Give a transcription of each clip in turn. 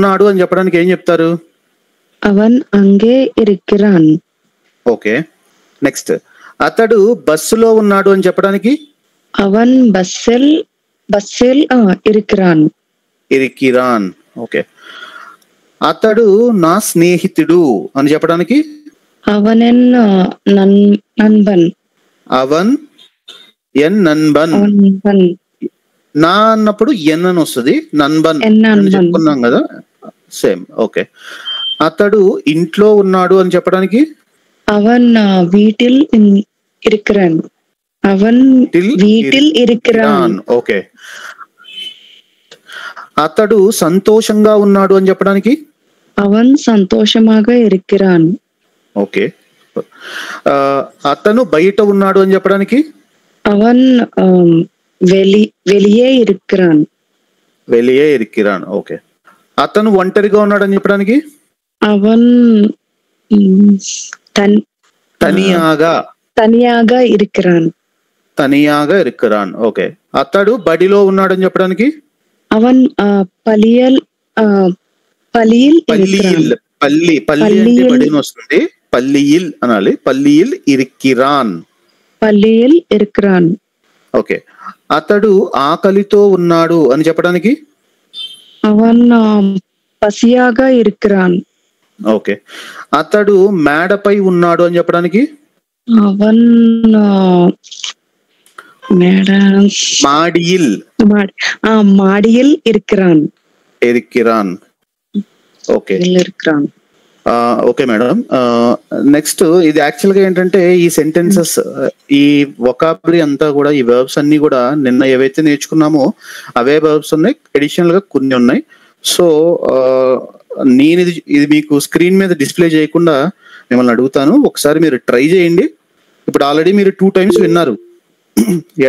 ఉన్నాడు అని చెప్పడానికి ఏం చెప్తారు? అవన్ అంగే ఇరికిరాన్. ఓకే. నెక్స్ట్, అతడు బస్సులో ఉన్నాడు అని చెప్పడానికి? అవన్ బస్సెల్ ఇరికిరాన్. ఇరికిరాన్. ఓకే. అతడు నా స్నేహితుడు అని చెప్పడానికి? అవనెన్ నన్బన్. అవన్ ఎన్ నన్బన్. నా అన్నప్పుడు ఎన్ అని వస్తుంది, నన్బన్ అని చెప్పుకున్నాం కదా, సేమ్. ఓకే. అతడు ఇంట్లో ఉన్నాడు అని చెప్పడానికి? అవన్ వీటిల్ ఇరికిరాన్. అవన్ వీటిల్ ఇరికిరాన్. ఓకే. అతడు సంతోషంగా ఉన్నాడు అని చెప్పడానికి? అవన్ సంతోషమాగా ఇరికిరాన్. ఓకే. అతను బయట ఉన్నాడు అని చెప్పడానికి? అవన్ వెలియే ఇరికిరాన్. వెలియే ఇరికిరాన్. ఓకే. అతను ఒంటరిగా ఉన్నాడు అని చెప్పడానికి? అవన్ తనియాగా ఇరికిరాన్. తనియాగా ఇరికిరాన్. ఓకే. అతడు బడిలో ఉన్నాడు అని చెప్పడానికి? అవన్ పల్లి అంటే బడిని వస్తుంది, పల్లియిల్ అనాలి. పల్లియిల్ ఇరికిరాన్. పల్లియిల్ ఇరికిరాన్. ఓకే. అతడు ఆకలితో ఉన్నాడు అని చెప్పడానికి? అవన్ పసియాగా ఇరికిరాన్. ఓకే. అతడు మేడపై ఉన్నాడు అని చెప్పడానికి? అవన్ మాడియిల్ ఇరికిరాన్. ఇరికిరాన్. ఓకే. Okay madam. నెక్స్ట్, ఇది యాక్చువల్ గా ఏంటంటే ఈ సెంటెన్సెస్, ఈ వొకాబులరీ అంతా కూడా, ఈ వర్బ్స్ అన్ని కూడా నిన్న ఏవైతే నేర్చుకున్నామో అవే వర్బ్స్ ఉన్నాయి, అడిషనల్ గా కొన్ని ఉన్నాయి. సో నేను ఇది మీకు స్క్రీన్ మీద డిస్ప్లే చేయకుండా మిమ్మల్ని అడుగుతాను, ఒకసారి మీరు ట్రై చేయండి. ఇప్పుడు ఆల్రెడీ మీరు 2 times విన్నారు,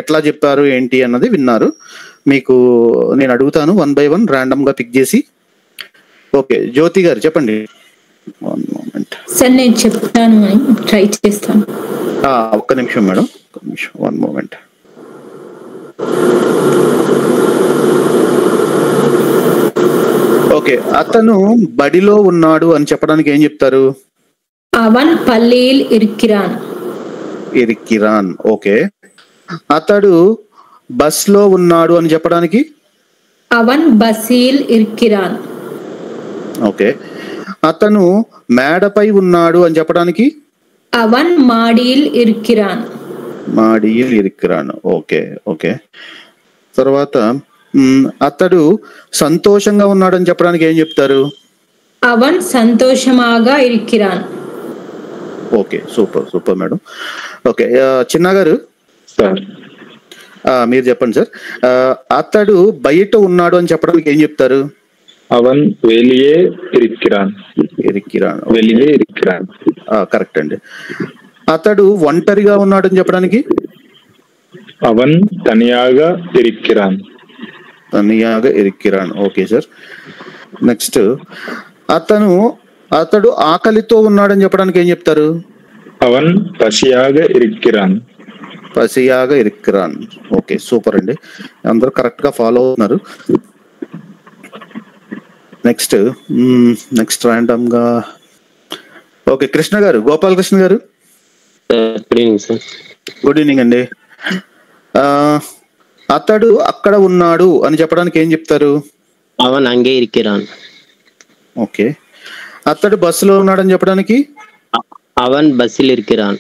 ఎట్లా చెప్పారు ఏంటి అన్నది విన్నారు. మీకు నేను అడుగుతాను 1 by 1 ర్యాండమ్ గా పిక్ చేసి. ఓకే, జ్యోతి గారు చెప్పండి. 1 moment సార్, నేను చెప్తాను, ట్రై చేస్తాను. ఒక్క నిమిషం మేడం, 1 moment. ఓకే. అతను బడిలో ఉన్నాడు అని చెప్పడానికి ఏం చెప్తారు? అవన్ పల్లియిల్ ఇరికిరాన్. ఇరికిరాన్. ఓకే. అతడు బస్ లో ఉన్నాడు అని చెప్పడానికి? అవన్ బస్సిల్ ఇరికిరాన్. ఓకే. అతను మేడపై ఉన్నాడు అని చెప్పడానికి? అవన్ మాడియిల్ ఇరికిరాన్. మాడియిల్ ఇరికిరాన్. ఓకే. ఓకే. తర్వాత అతడు సంతోషంగా ఉన్నాడు అని చెప్పడానికి ఏం చెప్తారు? అవన్ సంతోషమాగా ఇరికిరాన్. Okay, super super madam. Okay, చిన్న గారు మీరు చెప్పండి సార్. అతడు బయట ఉన్నాడు అని చెప్పడానికి ఏం చెప్తారు? అవన్ వెలియే ఇరికిరాన్. ఇరికిరాన్. వెలియే ఇరికిరాన్. కరెక్ట్ అండి. అతడు ఒంటరిగా ఉన్నాడు అని చెప్పడానికి? అవన్ తనియాగా ఇరికిరాన్. తనియాగా ఇరికిరాన్. Okay sir. నెక్స్ట్, అతడు ఆకలితో ఉన్నాడని చెప్పడానికి ఏం చెప్తారు? అవన్ పసియాగా ఇరికిరాన్. పసియాగా ఇరికిరాన్. ఓకే, సూపర్ అండి, అందరూ కరెక్ట్ గా ఫాలో అవుతున్నారు. నెక్స్ట్ ర్యాండమ్ గా. ఓకే, కృష్ణ గారు, గోపాలకృష్ణ గారు. Good evening sir. Good evening అండి. అతడు అక్కడ ఉన్నాడు అని చెప్పడానికి ఏం చెప్తారు? అవన్ అంగే ఇరికిరాన్. ఓకే. అతడు బస్సులో ఉన్నాడని చెప్పడానికి? అవన్ బస్సిల్ ఇరికిరాన్.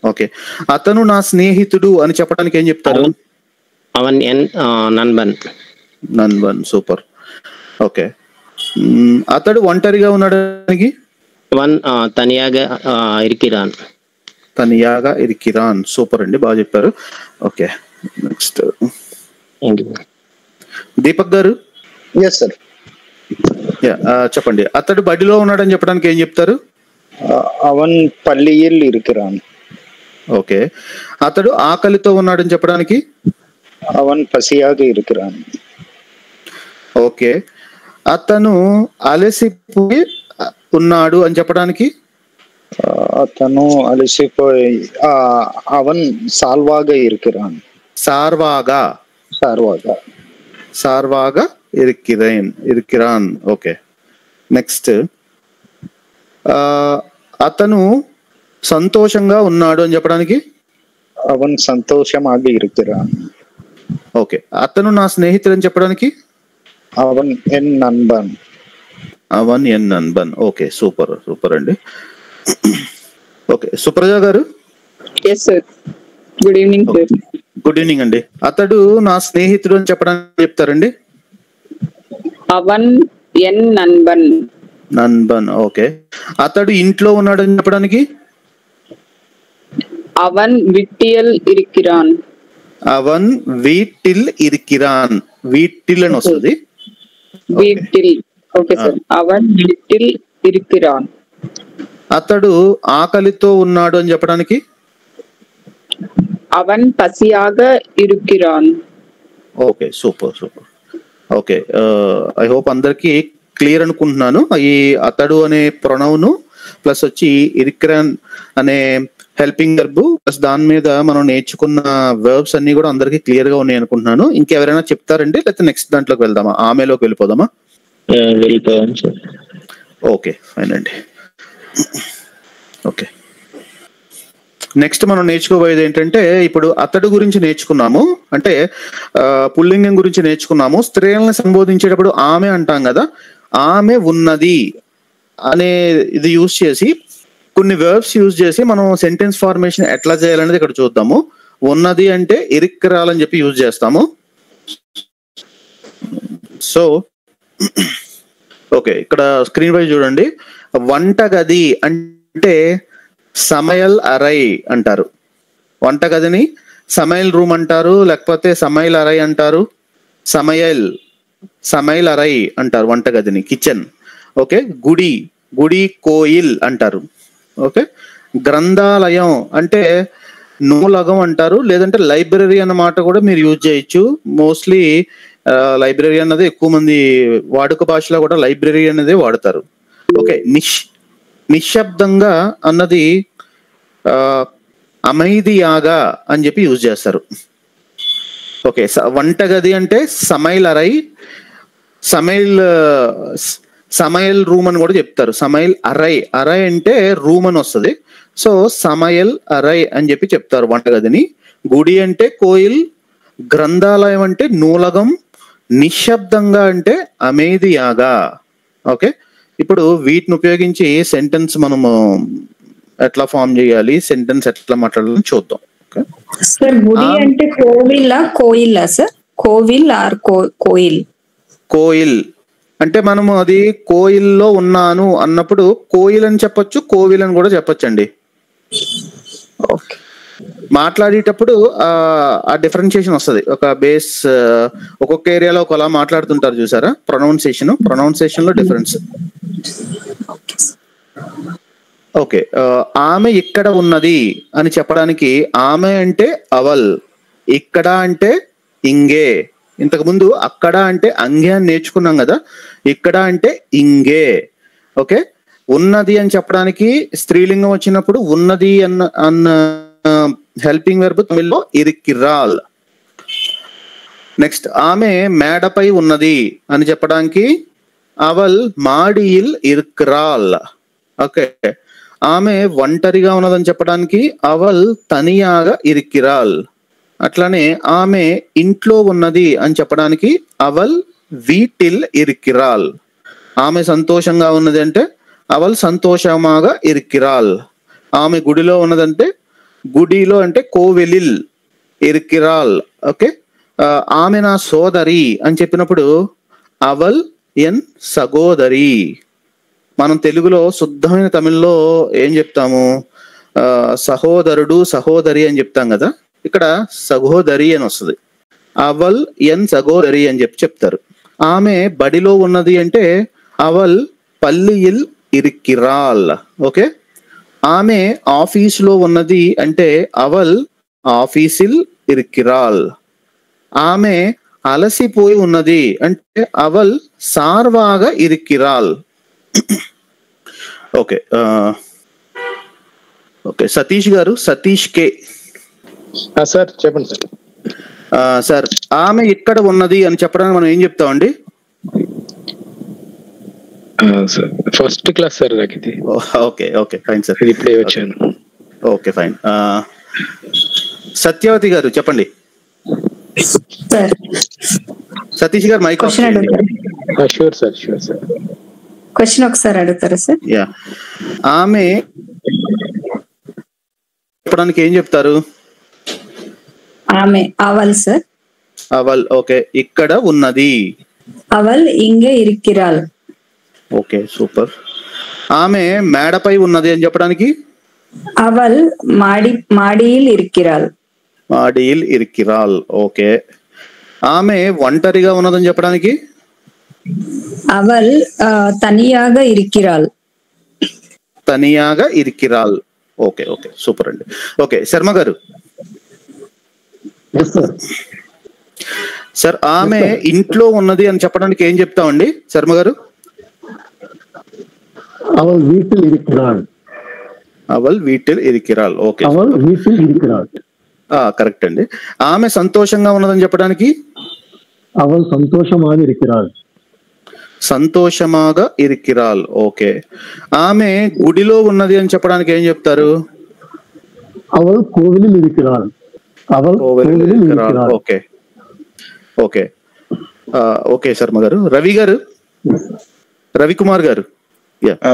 ఓకే. అతను నా స్నేహితుడు అని చెప్పడానికి ఏం చెప్తారు? అవన్ నన్బన్. నన్బన్. సూపర్. ఓకే. అతడు ఒంటరిగా ఉన్నాడనికి? అవన్ తనియాగా ఇరికిరాన్. తనియాగా ఇరికిరాన్. సూపర్ అండి, బాగా చెప్పారు. ఓకే, నెక్స్ట్ దీపక్ గారు. Yes sir. చెప్పండి. అతడు బడిలో ఉన్నాడని చెప్పడానికి ఏం చెప్తారు? అవన్ పల్లియిల్ ఇరికిరాన్. ఓకే. అతడు ఆకలితో ఉన్నాడని చెప్పడానికి? అవన్ పసియాగా ఇరికిరాన్. ఓకే. అతను అలసిపోయి ఉన్నాడు అని చెప్పడానికి? అతను అలసిపోయి అవన్ సాల్వాగా ఇరికిరాన్. సార్వాగా. సార్వాగా. సార్వాగా ఇరికిరాన్. ఓకే, నెక్స్ట్ అతను సంతోషంగా ఉన్నాడు అని చెప్పడానికి అవన్ సంతోషమాగా ఇరుక్కిరాన్. ఓకే, అతను నా స్నేహితుడు అని చెప్పడానికి అవన్ ఎన్ నన్బన్. ఓకే, సూపర్ అండి. ఓకే, సుప్రజ గారు. Yes sir, good evening sir. Good evening అండి. అతడు నా స్నేహితుడు అని చెప్పడానికి చెప్తారండి అవన్ ఎన్ నన్బన్. ఓకే, అతడు ఇంట్లో ఉన్నాడు అని చెప్పడానికి అవన్ విట్టియల్ ఇరిక్కిరాన్. వీటిల్ అని వస్తుంది. వీటిల్. ఓకే సార్, అవన్ విట్టిల్ ఇరిక్కిరాన్. అతడు ఆకలితో ఉన్నాడు అని చెప్పడానికి అవన్ పసియాగా ఇరుక్కిరాన్. Okay, super. Okay, I hope అందరికి క్లియర్ అనుకుంటున్నాను. ఈ అతడు అనే ప్రొనౌన్ ప్లస్ వచ్చి ఇరిక్కిరాన్ అనే హెల్పింగ్ వర్బ్ ప్లస్ దాని మీద మనం నేర్చుకున్న వర్బ్స్ అన్ని కూడా అందరికి క్లియర్ గా ఉన్నాయి అనుకుంటున్నాను. ఇంకెవరైనా చెప్తారండి, లేకపోతే నెక్స్ట్ దాంట్లోకి వెళ్దామా? ఆమెలోకి వెళ్ళిపోదామా? వెళ్ళిపోదాం సార్. ఓకే, ఫైన్ అండి. ఓకే, నెక్స్ట్ మనం నేర్చుకోబోయేది ఏంటంటే, ఇప్పుడు అతడు గురించి నేర్చుకున్నాము, అంటే పుల్లింగం గురించి నేర్చుకున్నాము. స్త్రీలను సంబోధించేటప్పుడు ఆమె అంటాం కదా, ఆమె ఉన్నది అనే ఇది యూజ్ చేసి కొన్ని వర్బ్స్ యూజ్ చేసి మనం సెంటెన్స్ ఫార్మేషన్ ఎట్లా చేయాలనేది ఇక్కడ చూద్దాము. ఉన్నది అంటే ఇరిక్కిరాలని చెప్పి యూజ్ చేస్తాము. సో ఓకే, ఇక్కడ స్క్రీన్ పై చూడండి. వంటగది అంటే సమయల్ అరై అంటారు. వంటగదిని సమయల్ రూమ్ అంటారు, లేకపోతే సమయల్ అరై అంటారు. సమయల్ అరై అంటారు వంటగదిని, కిచెన్. ఓకే, గుడి కోయిల్ అంటారు. ఓకే, గ్రంథాలయం అంటే నూలగం అంటారు, లేదంటే లైబ్రరీ అన్నమాట కూడా మీరు యూజ్ చేయొచ్చు. మోస్ట్లీ లైబ్రరీ అన్నది ఎక్కువ మంది వాడుక భాషలో కూడా లైబ్రరీ అనేది వాడతారు. ఓకే, నిశ్శబ్దంగా అన్నది అమైదియాగా అని చెప్పి యూజ్ చేస్తారు. ఓకే, వంటగది అంటే సమయల్ అరై, సమయల్ రూమ్ అని కూడా చెప్తారు. సమయల్ అరై అంటే రూమ్ అని వస్తుంది. సో సమయల్ అరై అని చెప్పి చెప్తారు వంటగదిని. గుడి అంటే కోయిల్, గ్రంథాలయం అంటే నూలగం, నిశ్శబ్దంగా అంటే అమేదియాగా. ఓకే, ఇప్పుడు వీటిని ఉపయోగించి సెంటెన్స్ మనము ఎట్లా ఫామ్ చేయాలి, సెంటెన్స్ ఎట్లా మాట్లాడాలని చూద్దాం. సార్, గుడి అంటే Koil sir? Kovil are Koil అంటే మనము అది కోయిల్లో ఉన్నాను అన్నప్పుడు కోయిల్ అని చెప్పొచ్చు, కోవిల్ అని కూడా చెప్పొచ్చు అండి. మాట్లాడేటప్పుడు ఆ డిఫరెన్షియేషన్ వస్తుంది. ఒక బేస్ ఒక్కొక్క ఏరియాలో ఒకలా మాట్లాడుతుంటారు చూసారా, ప్రొనౌన్సియేషన్ లో డిఫరెన్స్. ఓకే, ఆమె ఇక్కడ ఉన్నది అని చెప్పడానికి ఆమె అంటే అవల్, ఇక్కడ అంటే ఇంగే. ఇంతకు ముందు అక్కడ అంటే అంగే అని నేర్చుకున్నాం కదా, ఇక్కడ అంటే ఇంగే. ఓకే, ఉన్నది అని చెప్పడానికి స్త్రీలింగం వచ్చినప్పుడు ఉన్నది అన్న హెల్పింగ్ వెర్బ్ తమిళ్లో ఇరిక్కిరాల్. నెక్స్ట్, ఆమె మేడపై ఉన్నది అని చెప్పడానికి అవల్ మాడియిల్ ఇరిక్కిరాల్. ఓకే, ఆమె ఒంటరిగా ఉన్నదని చెప్పడానికి అవల్ తనియాగా ఇరిక్కిరాల్. అట్లానే ఆమె ఇంట్లో ఉన్నది అని చెప్పడానికి అవల్ వీటిల్ ఇరిక్కిరాల్. ఆమె సంతోషంగా ఉన్నది అంటే అవల్ సంతోషమాగా ఇరిక్కిరాల్. ఆమె గుడిలో ఉన్నదంటే గుడిలో అంటే కోవెలిల్ ఇరిక్కిరాల్. ఓకే, ఆమె నా సోదరి అని చెప్పినప్పుడు అవల్ ఎన్ సగోదరి. మనం తెలుగులో శుద్ధమైన తమిళ్లో ఏం చెప్తాము, సహోదరుడు సహోదరి అని చెప్తాం కదా, ఇక్కడ సహోదరి అని వస్తుంది. అవల్ ఎన్ సగోదరి అని చెప్తారు. ఆమె బడిలో ఉన్నది అంటే అవల్ పల్లియిల్ ఇరిక్కిరాల్. ఓకే, ఆమె ఆఫీసులో ఉన్నది అంటే అవల్ ఆఫీసిల్ ఇరిక్కిరాల్. ఆమె అలసిపోయి ఉన్నది అంటే అవల్ సార్వాగా ఇరిక్కిరాల్. ఓకే, ఓకే, సతీష్ గారు, సతీష్ కే. సార్ చెప్పండి సార్. సార్, ఆమె ఇక్కడ ఉన్నది అని చెప్పడానికి మనం ఏం చెప్తామండి? సార్ ఫస్ట్ క్లాస్ సార్ నాకు ఇది. ఓకే ఓకే ఫైన్ సార్, ఇది ఇప్పుడే వచ్చాను. Okay fine. సత్యవతి గారు చెప్పండి. సార్ సతీష్ గారు మైక్ క్వశ్చన్ అడుగుతారు. Sure sir, sure sir. Question ఒకసారి అడుగుతారా సార్? యా, ఆమె చెప్పడానికి ఏం చెప్తారు? ఆమె అవల్ సార్. అవల్, ఓకే. ఇక్కడ ఉన్నది. అవల్ ఇంగే ఇరిక్కిరాల్. Okay super. ఆమె మేడపై ఉన్నది అని చెప్పడానికి? అవల్ మాడిயில் ఇరిక్కిరాల్. మాడిயில் ఇరిక్కిరాల్, ఓకే. ఆమె ఒంటరిగా ఉన్నదని చెప్పడానికి? అవల్ తనియాగా ఇరిక్కిరాల్. తనియాగా ఇరిక్కిరాల్, ఓకే ఓకే సూపర్ అండి. ఓకే శర్మ గారు. సార్ ఆమె ఇంట్లో ఉన్నది అని చెప్పడానికి ఏం చెప్తామండి శర్మ గారు? அவள் வீட்டில் இருக்கிறாள். అవల్ వీటిల్ ఇరిక్కిరాల్, ఓకే. அவள் வீட்டில் இருக்கிறாள். కరెక్ట్ అండి. ఆమె సంతోషంగా ఉన్నదని చెప్పడానికి? அவள் சந்தோஷமாக இருக்கிறாள். సంతోషమాగా ఇరిక్కిరాల్, ఓకే. ఆమె గుడిలో ఉన్నది అని చెప్పడానికి ఏం చెప్తారు? அவள் கோவிலில் இருக்கிறாள். அவள் கோவிலில் இருக்கிறாள், ఓకే ఓకే ఓకే శర్మ గారు. Ravi garu, Ravikumar garu.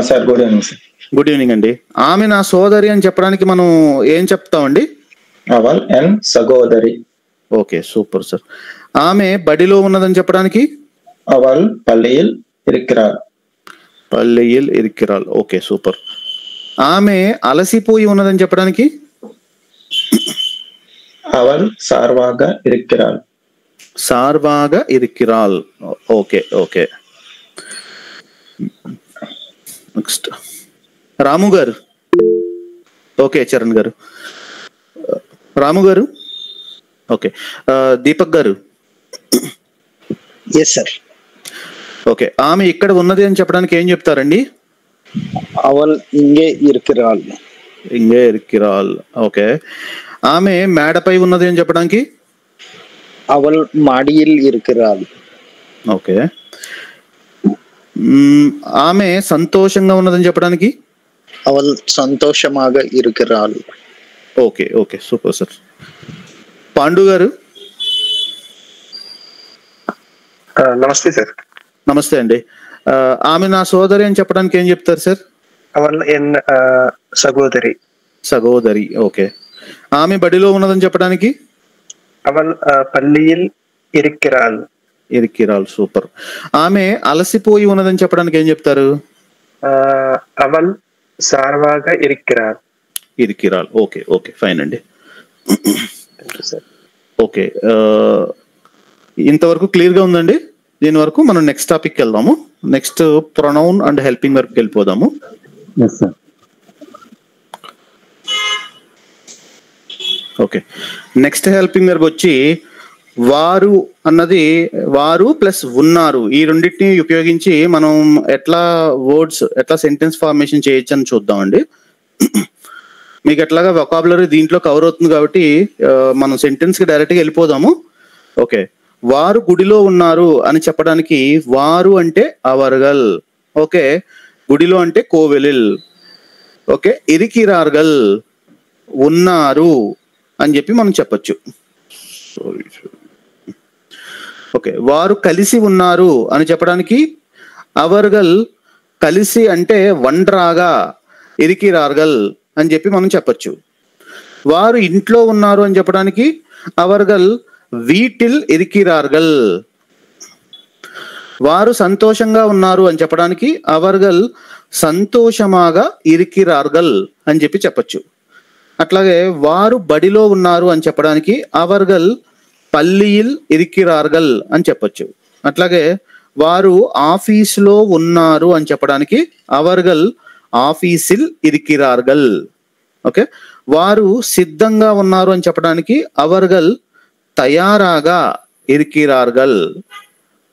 Sir good evening sir. Good evening అండి. ఆమె నా సోదరి అని చెప్పడానికి మనం ఏం చెప్తామండి? అవల్ ఎన్ సగోదరి. Okay super sir. ఆమె బడిలో ఉన్నదని చెప్పడానికి? అవల్ పల్లిயில் இருக்கிறாள். పల్లిயில் ఇరిక్కిరాల్, ఓకే సూపర్. ఆమె అలసిపోయి ఉన్నదని చెప్పడానికి? అవల్ సార్వాగా இருக்கிறாள். సార్వాగా ఇరిక్కిరాల్, okay okay. Next Ramu garu. Okay Charan గారు. రాము గారు, ఓకే. దీపక్ గారు. Yes sir. ఓకే, ఆమె ఇక్కడ ఉన్నది అని చెప్పడానికి ఏం చెప్తారండి? అవల్ ఇంగే ఇరిక్కిరాల్. ఇంగే ఇరిక్కిరాల్, ఓకే. ఆమె మేడపై ఉన్నది అని చెప్పడానికి? అవల్ మాడిயில் இருக்கிறாள். ఓకే. ఆమె సంతోషంగా ఉన్నదని చెప్పడానికి? అవల్ సంతోషమాగా இருக்கிறாள். Okay okay super sir. Pandu గారు. నమస్తే సార్. నమస్తే అండి. ఆమె నా సోదరి అని చెప్పడానికి ఏం చెప్తారు సార్? అవల్ ఎన్ సగోదరి. సగోదరి, ఓకే. ఆమె బడిలో ఉన్నదని చెప్పడానికి? అవల్ పల్లిயில் ఇరిక్కిరాల్. ఇరిక్కిరాల్, సూపర్. ఆమె అలసిపోయి ఉన్నదని చెప్పడానికి ఏం చెప్తారు? అవల్ సార్వాగా ఇరిక్కిరాల్. ఇరిక్కిరాల్, ఓకే ఓకే ఫైన్ అండి. ఓకే, ఇంతవరకు క్లియర్ గా ఉందండి. దీని వరకు మనం నెక్స్ట్ టాపిక్ వెళ్దాము. Next pronoun and helping work వెళ్ళిపోదాము. ఓకే, నెక్స్ట్ హెల్పింగ్ వర్బ్ వచ్చి వారు అన్నది, వారు ప్లస్ ఉన్నారు, ఈ రెండింటిని ఉపయోగించి మనం ఎట్లా వర్డ్స్, ఎట్లా సెంటెన్స్ ఫార్మేషన్ చేయొచ్చు అని చూద్దామండి. మీకు ఎట్లాగా వొకాబులరీ దీంట్లో కవర్ అవుతుంది కాబట్టి మనం సెంటెన్స్ కి డైరెక్ట్ గా వెళ్ళిపోదాము. ఓకే, వారు గుడిలో ఉన్నారు అని చెప్పడానికి వారు అంటే అవర్గల్, ఓకే. గుడిలో అంటే కోవెలిల్, ఓకే. ఇరికిరార్గల్ ఉన్నారు అని చెప్పి మనం చెప్పచ్చు. ఓకే, వారు కలిసి ఉన్నారు అని చెప్పడానికి అవర్గల్ కలిసి అంటే వండ్రాగా ఇరికిరార్గల్ అని చెప్పి మనం చెప్పచ్చు. వారు ఇంట్లో ఉన్నారు అని చెప్పడానికి అవర్గల్ వీటిల్ ఇరికిరార్గల్. వారు సంతోషంగా ఉన్నారు అని చెప్పడానికి అవర్గల్ సంతోషమాగా ఇరికిరార్గల్ అని చెప్పి చెప్పచ్చు. అట్లాగే వారు బడిలో ఉన్నారు అని చెప్పడానికి అవర్గల్ పల్లిயில் ఇరికిరార్గల్ అని చెప్పచ్చు. అట్లాగే వారు ఆఫీసులో ఉన్నారు అని చెప్పడానికి అవర్గల్ ఆఫీసిల్ ఇరికిరార్గల్, ఓకే. వారు సిద్ధంగా ఉన్నారు అని చెప్పడానికి అవర్గల్ తయారాగా ఇరికిరార్గల్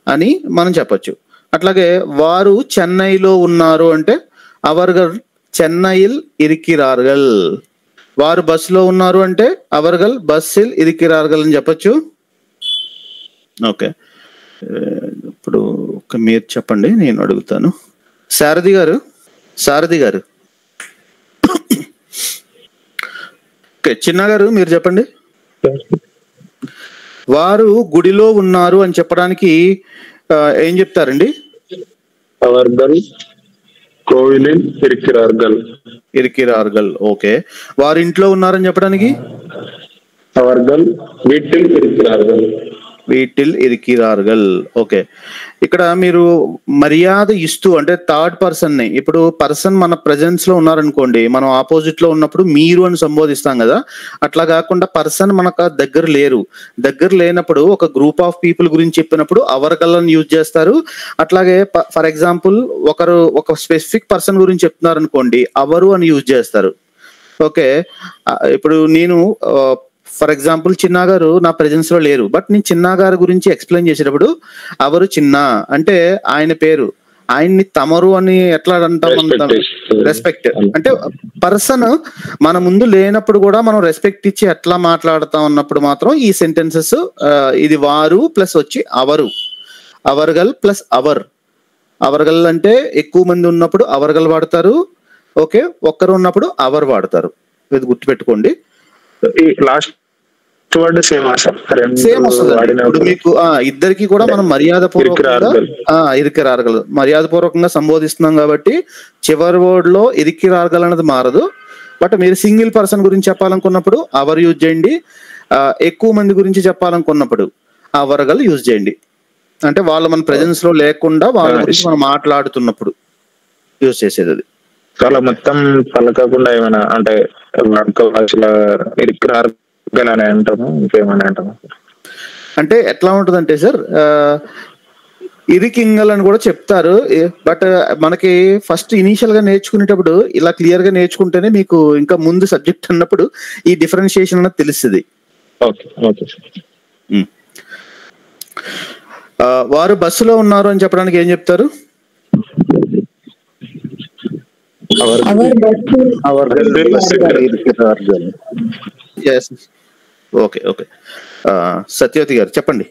అని మనం చెప్పచ్చు. అట్లాగే వారు చెన్నైలో ఉన్నారు అంటే అవర్గల్ చెన్నైల్ ఇరికిరార్గల్. వారు బస్సులో ఉన్నారు అంటే అవర్గల్ బస్సిల్ ఇరికిరార్గల్ అని చెప్పచ్చు. ఓకే, ఇప్పుడు మీరు చెప్పండి, నేను అడుగుతాను. సారథి గారు చిన్న గారు మీరు చెప్పండి. వారు గుడిలో ఉన్నారు అని చెప్పడానికి ఏం చెప్తారండి? அவர்கள் கோவிலில் இருக்கிறார்கள். ఇరికిరార్గల్. ఓకే. వారు ఇంట్లో ఉన్నారని చెప్పడానికి? அவர்கள் வீட்டில் இருக்கிறார்கள். వీటిల్ ఇరికిరార్గల్. ఓకే. ఇక్కడ మీరు మర్యాద ఇస్తూ అంటే థర్డ్ పర్సన్ ని, ఇప్పుడు పర్సన్ మన ప్రెజెన్స్ లో ఉన్నారనుకోండి, మనం ఆపోజిట్ లో ఉన్నప్పుడు మీరు అని సంబోధిస్తాం కదా. అట్లా కాకుండా పర్సన్ మనకు దగ్గర లేనప్పుడు ఒక గ్రూప్ ఆఫ్ పీపుల్ గురించి చెప్పినప్పుడు అవర్గల్ని యూజ్ చేస్తారు. అట్లాగే ఫర్ ఎగ్జాంపుల్ ఒక స్పెసిఫిక్ పర్సన్ గురించి చెప్తున్నారు అనుకోండి, అవరు అని యూజ్ చేస్తారు. ఓకే. ఇప్పుడు నేను ఫర్ ఎగ్జాంపుల్ చిన్నా గారు నా ప్రెజెన్స్ లో లేరు, బట్ నేను చిన్నా గారి గురించి ఎక్స్ప్లెయిన్ చేసేటప్పుడు అవరు చిన్న అంటే ఆయన పేరు, ఆయన్ని తమరు అని ఎట్లా అంటాం? రెస్పెక్ట్ అంటే పర్సన్ మన ముందు లేనప్పుడు కూడా మనం రెస్పెక్ట్ ఇచ్చి ఎట్లా మాట్లాడుతా ఉన్నప్పుడు మాత్రం ఈ సెంటెన్సెస్ ఇది వారు ప్లస్ వచ్చి అవరు, అవర్గల్ ప్లస్ అవర్గల్ అంటే ఎక్కువ మంది ఉన్నప్పుడు అవర్గల్ వాడతారు. ఓకే. ఒక్కరు ఉన్నప్పుడు అవర్ వాడతారు. ఇది గుర్తుపెట్టుకోండి. లాస్ట్ వర్డ్ సేమ్ వస్తుంది. ఇప్పుడు మీకు ఇద్దరికి కూడా మనం మర్యాదపూర్వకంగా సంబోధిస్తున్నాం కాబట్టి చివరి వర్డ్ లో ఇరికిరార్గల్ అనేది మారదు. బట్ మీరు సింగిల్ పర్సన్ గురించి చెప్పాలనుకున్నప్పుడు అవర్ యూజ్ చేయండి. ఎక్కువ మంది గురించి చెప్పాలనుకున్నప్పుడు అవర్గల్ యూజ్ చేయండి. అంటే వాళ్ళు మన ప్రెజెన్స్ లో లేకుండా వాళ్ళ గురించి మనం మాట్లాడుతున్నప్పుడు యూజ్ చేసేది అది. చాలా మొత్తం పలకకుండా ఏమైనా అంటే ఇరికిరార్గల్ అని అంటాము, ఇంకేమైనా అంటాము? అంటే ఎట్లా ఉంటుందంటే సార్, ఇరికింగల్ అని కూడా చెప్తారు. బట్ మనకి ఫస్ట్ ఇనీషియల్ గా నేర్చుకునేటప్పుడు ఇలా క్లియర్ గా నేర్చుకుంటేనే మీకు ఇంకా ముందు సబ్జెక్ట్ అన్నప్పుడు ఈ డిఫరెన్షియేషన్ అనేది తెలుస్తుంది. వారు బస్సులో ఉన్నారు అని చెప్పడానికి ఏం చెప్తారు? ఓకే. ఓకే. సత్యవతి గారు చెప్పండి.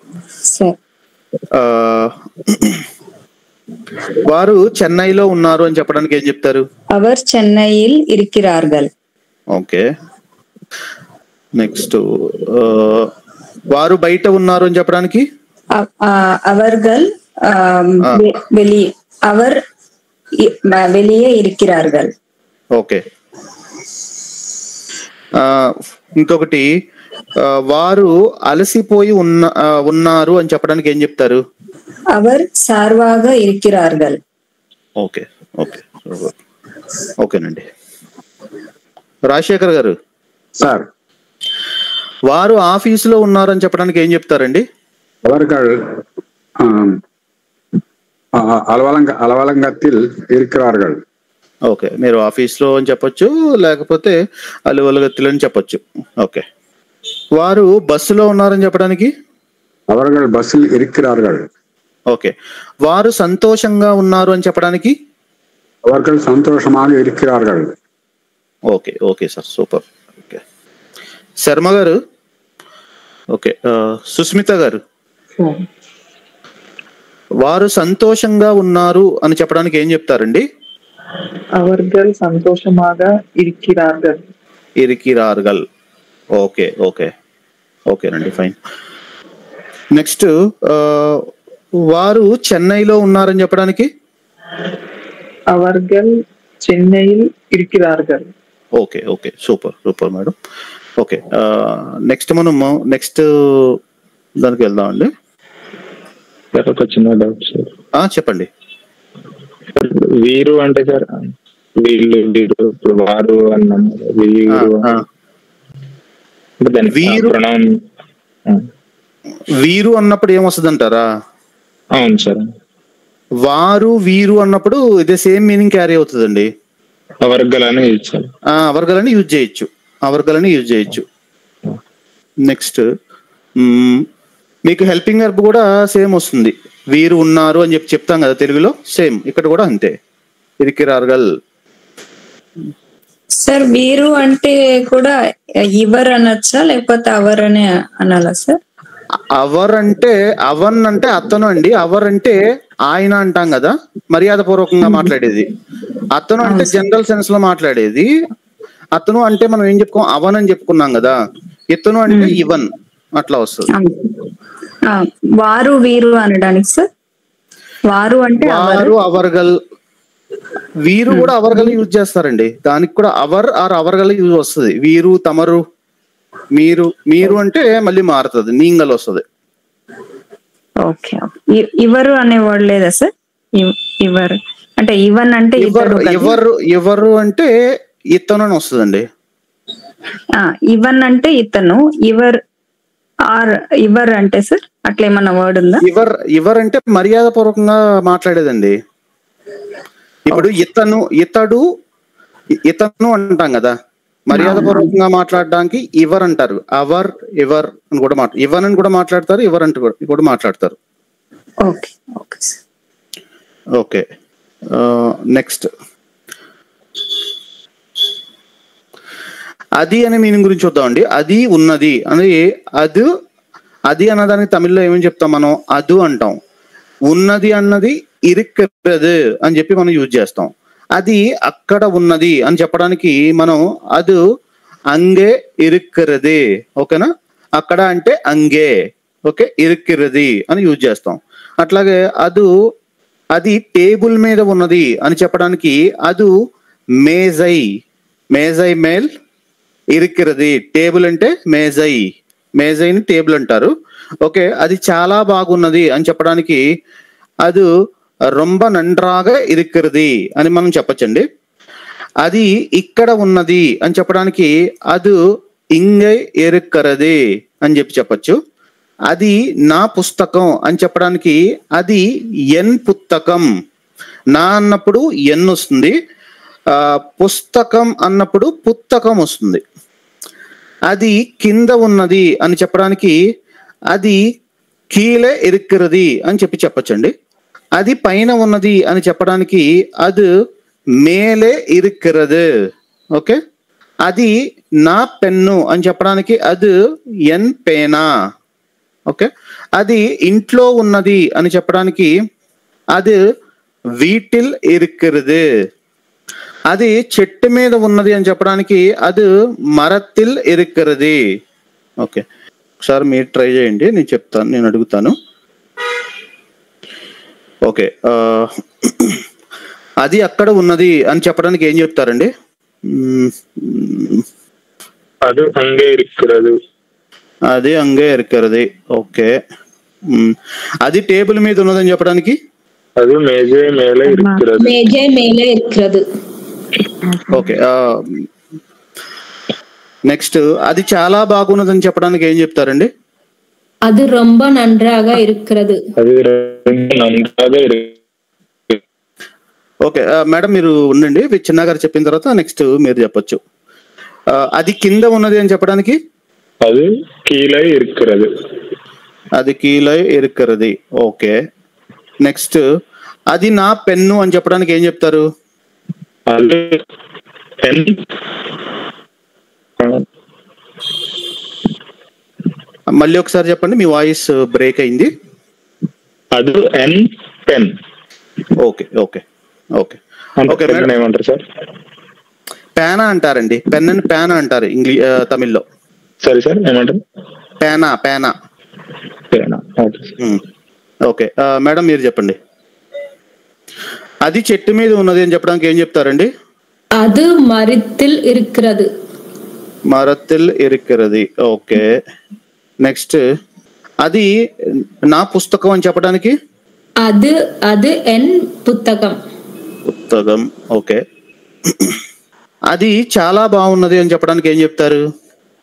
వారు చెన్నైలో ఉన్నారు అని చెప్పడానికి ఏం చెప్తారు? அவர் சென்னையில் இருக்கிறார்கள். ఓకే. నెక్స్ట్ వారు బయట ఉన్నారు అని చెప్పడానికి அவர்கள் வெளியே இருக்கிறார்கள். ఓకే. ఇంకొకటి వారు అలసిపోయి ఉన్నారు అని చెప్పడానికి ఏం చెప్తారు? அவர் சார்வாக இருக்கிறார்கள். ఓకే. ఓకే. ఓకేనండి. రాజశేఖర్ గారు సార్, వారు ఆఫీసులో ఉన్నారు అని చెప్పడానికి ఏం చెప్తారండి? అలవలంగத்தில் இருக்கிறார்கள். ఓకే. మీరు ఆఫీస్ లో అని చెప్పొచ్చు, లేకపోతే అలవలగత్తిలో అని చెప్పొచ్చు. ఓకే. వారు బస్సులో ఉన్నారని చెప్పడానికి அவர்கள் பஸ்ஸில் இருக்கிறார்கள். ఓకే. వారు సంతోషంగా ఉన్నారు అని చెప్పడానికి அவர்கள் సంతోషமாக இருக்கிறார்கள். Okay. Okay sir, super. Okay. Sharma గారు. ఓకే. సుస్మిత గారు వారు సంతోషంగా ఉన్నారు అని చెప్పడానికి ఏం చెప్తారండి? அவர்கள் సంతోషமாக ఇరికిరార్గల్. ఓకే. ఓకే. ఓకేనండి, ఫైన్. నెక్స్ట్ వారు చెన్నైలో ఉన్నారని చెప్పడానికి அவர்கள் சென்னையில் இருக்கிறார்கள். Okay. Okay. Super super madam. Okay. Next మనము నెక్స్ట్ దానికి వెళ్దామండి. ఒక చిన్న డౌట్ సార్. చెప్పండి. వీరు అంటే సార్ వీళ్ళు ఇప్పుడు వారు అన్నాము, వీరు అన్నప్పుడు ఏమొస్తుంది అంటారా? అవును సార్. వారు వీరు అన్నప్పుడు ఇదే సేమ్ మీనింగ్ క్యారీ అవుతుందండి. అవర్గలని యూజ్ చేయొచ్చు. నెక్స్ట్ మీకు హెల్పింగ్ వర్బ్ కూడా సేమ్ వస్తుంది. వీరు ఉన్నారు అని చెప్తాం కదా తెలుగులో, సేమ్ ఇక్కడ కూడా అంతే. ఇరికిరార్గల్. సార్ వీరు అంటే కూడా ఇవర్ అనొచ్చా లేకపోతే అవర్ అనే అనాలా సార్? అవర్ అంటే అవన్ అంటే అతను అండి. అవర్ అంటే ఆయన అంటాం కదా, మర్యాద పూర్వకంగా మాట్లాడేది. అతను అంటే జనరల్ సెన్స్ లో మాట్లాడేది. అతను అంటే మనం ఏం చెప్పుకోం, అవన్ అని చెప్పుకున్నాం కదా. ఇతను అంటే ఇవన్, అట్లా వస్తుంది. వారు వీరు అనడానికి సార్, వారు అంటే వారు అవర్గల్, వీరు కూడా అవర్గల్ యూజ్ చేస్తారండి. దానికి కూడా అవర్ ఆర్ అవర్గల్ యూజ్ వస్తుంది. వీరు, తమరు, మీరు. మీరు అంటే మళ్ళీ మారుతుంది, నీంగల్ వస్తుంది. ఓకే. ఇవరు అనేవాడు లేదా సార్? ఇవరు అంటే ఇవన్ అంటే ఎవరు అంటే ఇతను అని వస్తుందండి. ఇవన్ అంటే ఇతను, ఇవర్ అంటే సార్ అట్లా ఏమన్నా వర్డ్ ఉందా? ఇవర్ అంటే మర్యాద పూర్వకంగా మాట్లాడేదండి. ఇప్పుడు ఇతను, ఇతడు, ఇతను అంటాం కదా, మర్యాద పూర్వకంగా మాట్లాడడానికి ఇవర్ అంటారు. అవర్, ఎవర్ అని కూడా ఇవన్ అని కూడా మాట్లాడతారు, ఇవర్ అంటే కూడా మాట్లాడతారు. ఓకే, నెక్స్ట్ అది అనే మీనింగ్ గురించి చూద్దామండి. అది ఉన్నది అని, అది అన్నదానికి తమిళ్లో ఏమని చెప్తాం మనం? అదు అంటాం. ఉన్నది అన్నది ఇరుక్கிறது అని చెప్పి మనం యూజ్ చేస్తాం. అది అక్కడ ఉన్నది అని చెప్పడానికి మనం అది అంగే ఇరుక్கிறது. ఓకేనా? అక్కడ అంటే అంగే, ఓకే, ఇరుక్கிறது అని యూజ్ చేస్తాం. అట్లాగే అది టేబుల్ మీద ఉన్నది అని చెప్పడానికి అది మేజై, మేజై మేల్ ఇరుక్கிறது. టేబుల్ అంటే మేజై, మేజైని టేబుల్ అంటారు. ఓకే, అది చాలా బాగున్నది అని చెప్పడానికి అది రొంబ నండ్రాగా ఇరుక్கிறது అని మనం చెప్పచ్చండి. అది ఇక్కడ ఉన్నది అని చెప్పడానికి అది ఇంగై ఇరుక్கிறது అని చెప్పచ్చు. అది నా పుస్తకం అని చెప్పడానికి అది ఎన్ పుస్తకం. నా అన్నప్పుడు ఎన్ వస్తుంది, పుస్తకం అన్నప్పుడు పుస్తకం వస్తుంది. అది కింద ఉన్నది అని చెప్పడానికి అది కీలే ఇరుక్கிறது అని చెప్పచ్చండి. అది పైన ఉన్నది అని చెప్పడానికి అది మేలే ఇరుక్கிறது. ఓకే, అది నా పెన్ను అని చెప్పడానికి అది ఎన్ పేనా. ఓకే, అది ఇంట్లో ఉన్నది అని చెప్పడానికి అది వీటిల్ ఇరుక్கிறது. అది చెట్టు మీద ఉన్నది అని చెప్పడానికి అది మరతిల్ ఇరుక్கிறது. ఓకే, ఒకసారి మీరు ట్రై చేయండి, నేను చెప్తాను, నేను అడుగుతాను. ఓకే, అది అక్కడ ఉన్నది అని చెప్పడానికి ఏం చెప్తారండి? అది అంగే ఇరుక్கிறது. అది అంగే ఇరుక్கிறது. ఓకే, అది టేబుల్ మీద ఉన్నదని చెప్పడానికి అది మేజే మేలే ఇరుక్கிறது. మేజే మేలే ఇరుక్கிறது. ఓకే, నెక్స్ట్ అది చాలా బాగున్నదని చెప్పడానికి ఏం చెప్తారండి? అది రొంబ నండ్రాగా ఇరుక్கிறது. ఓకే మేడం, మీరు ఉండండి, చిన్న గారు చెప్పిన తర్వాత నెక్స్ట్ మీరు చెప్పొచ్చు. అది కింద ఉన్నది అని చెప్పడానికి అది కీలై ఇరుక్கிறது. అది కీలై ఇరుక్கிறது. ఓకే, నెక్స్ట్ అది నా పెన్ను అని చెప్పడానికి ఏం చెప్తారు? అది పెన్. మళ్ళీ ఒకసారి చెప్పండి, మీ వాయిస్ బ్రేక్ అయింది. అది ఎన్ pen. Okay okay okay okay madam, ఏమంటారు సార్? పేనా అంటారండి. పెన్ అని పేనా అంటారు తమిళ్లో. సరే సార్, ఏమంటారు? పేనా, పేనా. ఓకే మేడం, మీరు చెప్పండి. అది చెట్టు మీద ఉన్నది అని చెప్పడానికి ఏం చెప్తారండి? అది మరத்தில் இருக்கிறது. మరத்தில் இருக்கிறது. ఓకే, నెక్స్ట్ అది నా పుస్తకం అని చెప్పడానికి అది ఎన్ పుస్తకం. పుస్తకం. ఓకే, అది చాలా బాగున్నది అని చెప్పడానికి ఏం చెప్తారు?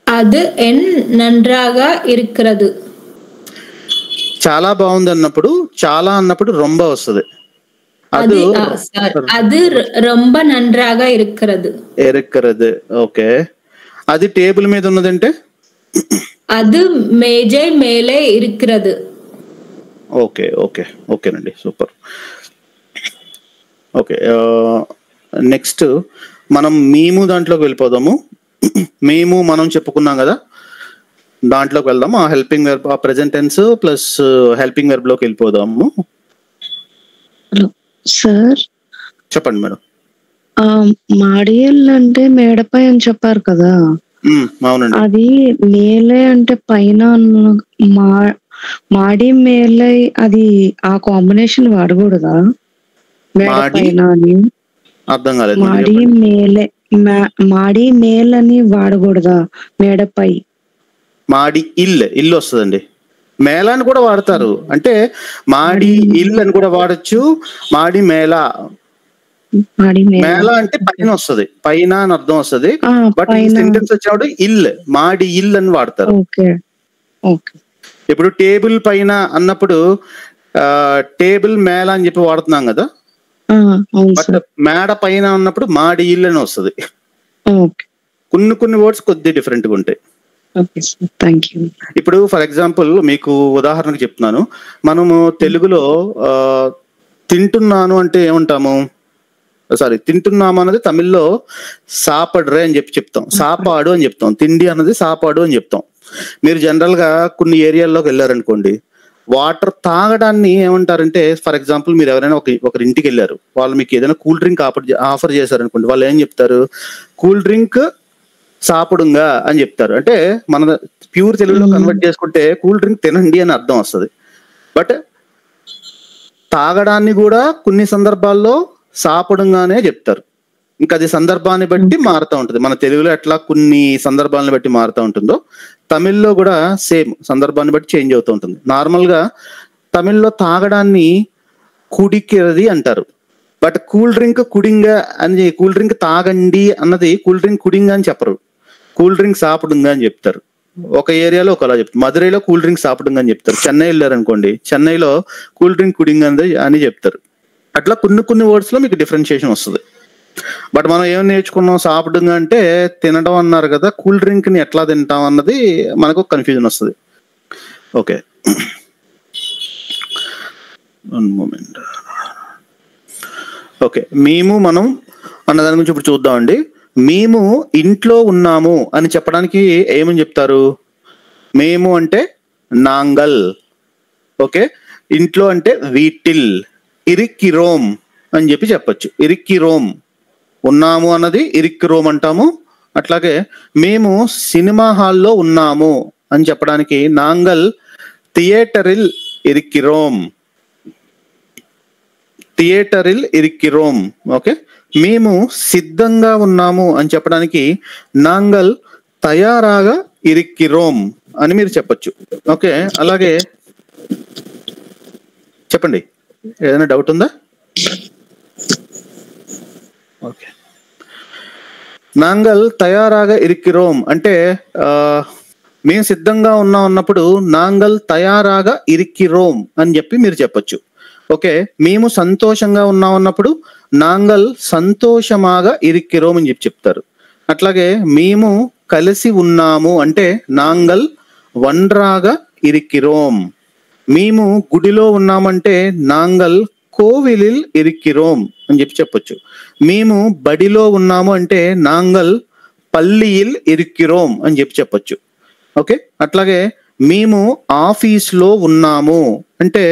అది ఎన్ నండ్రాగా ఇరుక్கிறது. చాలా బాగుంది అన్నప్పుడు, చాలా అన్నప్పుడు రొంబ వస్తుంది. అది రొంబ నండ్రాగా ఇరుక్கிறது. ఇరుక్கிறது. ఓకే, అది టేబుల్ మీద ఉన్నదంటే అది మేజై మేలే ఇరుక్கிறது. ఓకే ఓకే ఓకేనండి, సూపర్. ఓకే, నెక్స్ట్ మనం మేము దాంట్లోకి వెళ్ళిపోదాము. మేము మనం చెప్పుకున్నాం కదా. దాంట్లోకి వెళ్దాం. ఆ హెల్పింగ్ వెర్బ్, ఆ present tense plus helping verb లోకి వెళ్ళిపోదాము. సార్ చెప్పండి మేడం. మాడియల్ అంటే మేడపై అని చెప్పారు కదా, అవునండి. అది మేలే అంటే పైన మాడి మేలై, అది ఆ కాంబినేషన్ వాడకూడదా? మేడ పైన అని అర్థం కాలేదు. మాడి మేల్ అని వాడకూడదా? మేడపై మాడి ఇల్లు వస్తుందండి. మేళాన్ని కూడా వాడతారు, అంటే మాడి ఇల్లు అని కూడా వాడచ్చు. మాడి మేళ అంటే పైన వస్తుంది, పైన అని అర్థం వస్తుంది. బట్ ఈ సెంటెన్స్ వచ్చినప్పుడు మాడి ఇల్లు అని వాడతారు. ఇప్పుడు టేబుల్ పైన అన్నప్పుడు టేబుల్ మేళ అని చెప్పి వాడుతున్నాం కదా, బట్ మేడ పైన ఉన్నప్పుడు మాడి ఇల్లు అని వస్తుంది. కొన్ని వర్డ్స్ కొద్ది డిఫరెంట్ గా ఉంటాయి. ఇప్పుడు ఫర్ ఎగ్జాంపుల్ మీకు ఉదాహరణకు చెప్తున్నాను. మనము తెలుగులో తింటున్నాను అంటే ఏమంటాము? తింటున్నాము అన్నది తమిళ్లో సాపడ్రే అని చెప్పి చెప్తాం, సాపాడు అని చెప్తాం. తిండి అన్నది సాపాడు అని చెప్తాం. మీరు జనరల్ గా కొన్ని ఏరియాల్లోకి వెళ్ళారనుకోండి, వాటర్ తాగడాన్ని ఏమంటారంటే, ఫర్ ఎగ్జాంపుల్ మీరు ఎవరైనా ఒకరి ఇంటికి వెళ్ళారు, వాళ్ళు మీకు ఏదైనా కూల్ డ్రింక్ ఆఫర్ చేశారనుకోండి, వాళ్ళు ఏం చెప్తారు? కూల్ డ్రింక్ సాపుడుగా అని చెప్తారు. అంటే మన ప్యూర్ తెలుగులో కన్వర్ట్ చేసుకుంటే కూల్ డ్రింక్ తినండి అని అర్థం వస్తుంది. బట్ తాగడాన్ని కూడా కొన్ని సందర్భాల్లో సాపుడుగానే చెప్తారు. ఇంకా అది సందర్భాన్ని బట్టి మారుతూ ఉంటుంది. మన తెలుగులో ఎట్లా కొన్ని సందర్భాలను బట్టి మారుతూ ఉంటుందో, తమిళ్లో కూడా సేమ్ సందర్భాన్ని బట్టి చేంజ్ అవుతూ ఉంటుంది. నార్మల్ గా తమిళ్లో తాగడాన్ని కుడికిరది అంటారు. బట్ కూల్ డ్రింక్ కుడింగా అని, కూల్ డ్రింక్ తాగండి అన్నది కూల్ డ్రింక్ కుడింగా అని చెప్పరు, కూల్ డ్రింక్ సాపుడుగా అని చెప్తారు. ఒక ఏరియాలో ఒకలా చెప్తారు. మధురైలో కూల్ డ్రింక్ సాపుడుగా అని చెప్తారు. చెన్నై వెళ్ళారనుకోండి, చెన్నైలో కూల్ డ్రింక్ కుడింగా అని చెప్తారు. అట్లా కొన్ని వర్డ్స్ లో మీకు డిఫరెన్షియేషన్ వస్తుంది. బట్ మనం ఏం నేర్చుకున్నాం? సాపుడుగా అంటే తినడం అన్నారు కదా, కూల్ డ్రింక్ ని ఎట్లా తింటాం అన్నది మనకు కన్ఫ్యూజన్ వస్తుంది. Okay, okay. మనం అన్న దాని గురించి ఇప్పుడు చూద్దామండి. మేము ఇంట్లో ఉన్నాము అని చెప్పడానికి ఏమని చెప్తారు? మేము అంటే నాంగల్, ఓకే. ఇంట్లో అంటే వీటిల్, ఇరిక్కిరోమ్ అని చెప్పి చెప్పచ్చు. ఇరిక్కిరోమ్, ఉన్నాము అన్నది ఇరిక్కిరోమ్ అంటాము. అట్లాగే మేము సినిమా హాల్లో ఉన్నాము అని చెప్పడానికి నాంగల్ థియేటరిల్ ఇరిక్కిరోమ్, థియేటరిల్ ఇరిక్కిరోమ్, ఓకే. మేము సిద్ధంగా ఉన్నాము అని చెప్పడానికి నాంగల్ తయారాగా ఇరిక్కిరోమ్ అని మీరు చెప్పచ్చు. ఓకే, అలాగే చెప్పండి, ఏదైనా డౌట్ ఉందా? ఓకే, నాంగల్ తయారాగా ఇరిక్కిరోమ్ అంటే మేము సిద్ధంగా ఉన్నాం అన్నప్పుడు నాంగల్ తయారాగా ఇరిక్కిరోమ్ అని చెప్పి మీరు చెప్పచ్చు. ఓకే, మేము సంతోషంగా ఉన్నాం అన్నప్పుడు నాంగల్ సంతోషమాగా ఇరిక్కిరోమ్ అని చెప్పి చెప్తారు. అట్లాగే మేము కలిసి ఉన్నాము అంటే నాంగల్ వండ్రాగా ఇరిక్కిరోమ్. మేము గుడిలో ఉన్నామంటే నాంగల్ కోవిలిల్ ఇరిక్కిరోమ్ అని చెప్పి చెప్పొచ్చు. మేము బడిలో ఉన్నాము అంటే నాంగల్ పల్లియిల్ ఇరిక్కిరోమ్ అని చెప్పి చెప్పొచ్చు. ఓకే, అట్లాగే మేము ఆఫీస్లో ఉన్నాము అంటే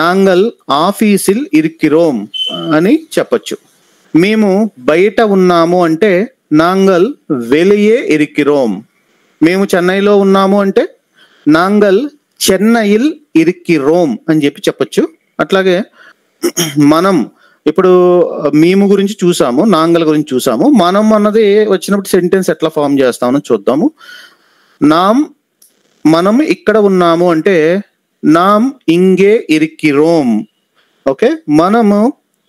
నాంగల్ ఆఫీసిల్ ఇరిక్కిరోమ్ అని చెప్పొచ్చు. మేము బయట ఉన్నాము అంటే నాంగల్ వెలియే ఇరిక్కిరోమ్. మేము చెన్నైలో ఉన్నాము అంటే నాంగల్ చెన్నైల్ ఇరిక్కిరోమ్ అని చెప్పి చెప్పొచ్చు. అట్లాగే మనం ఇప్పుడు మేము గురించి చూసాము, నాంగల్ గురించి చూసాము. మనం అన్నది వచ్చినప్పుడు సెంటెన్స్ ఎట్లా ఫామ్ చేస్తామని చూద్దాము. మనం ఇక్కడ ఉన్నాము అంటే నామ్ ఇంగే ఇరిక్కిరోమ్. ఓకే, మనము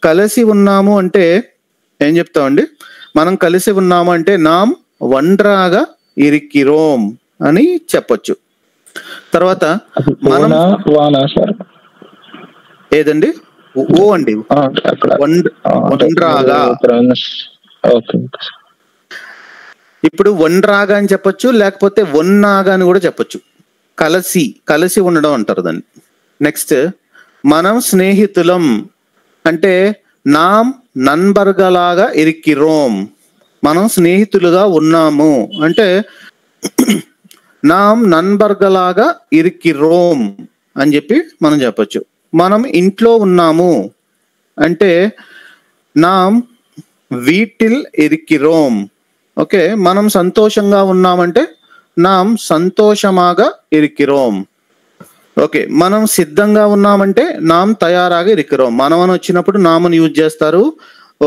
కలిసి ఉన్నాము అంటే ఏం చెప్తామండి? మనం కలిసి ఉన్నాము అంటే నామ్ వండ్రాగా ఇరిక్కిరోమ్ అని చెప్పొచ్చు. తర్వాత మనం ఏదండి? ఓ అండి, వండ్రాగా. ఇప్పుడు వండ్రాగా అని చెప్పొచ్చు, లేకపోతే వన్నాగా అని కూడా చెప్పొచ్చు. కలిసి ఉండడం అంటారు దాన్ని. నెక్స్ట్ మనం స్నేహితులం అంటే నామ్ నన్బర్గలాగా ఇరిక్కిరోమ్. మనం స్నేహితులుగా ఉన్నాము అంటే నామ్ నన్బర్గలాగా ఇరికిరోమ్ అని చెప్పి మనం చెప్పొచ్చు. మనం ఇంట్లో ఉన్నాము అంటే నామ్ వీటిల్ ఇరికిరోమ్. ఓకే, మనం సంతోషంగా ఉన్నామంటే నామ్ సంతోషమాగా ఇరికిరోమ్. ఓకే, మనం సిద్ధంగా ఉన్నామంటే నామ్ తయారాగా ఇరికిరోమ్. మనం అని వచ్చినప్పుడు నామని యూజ్ చేస్తారు.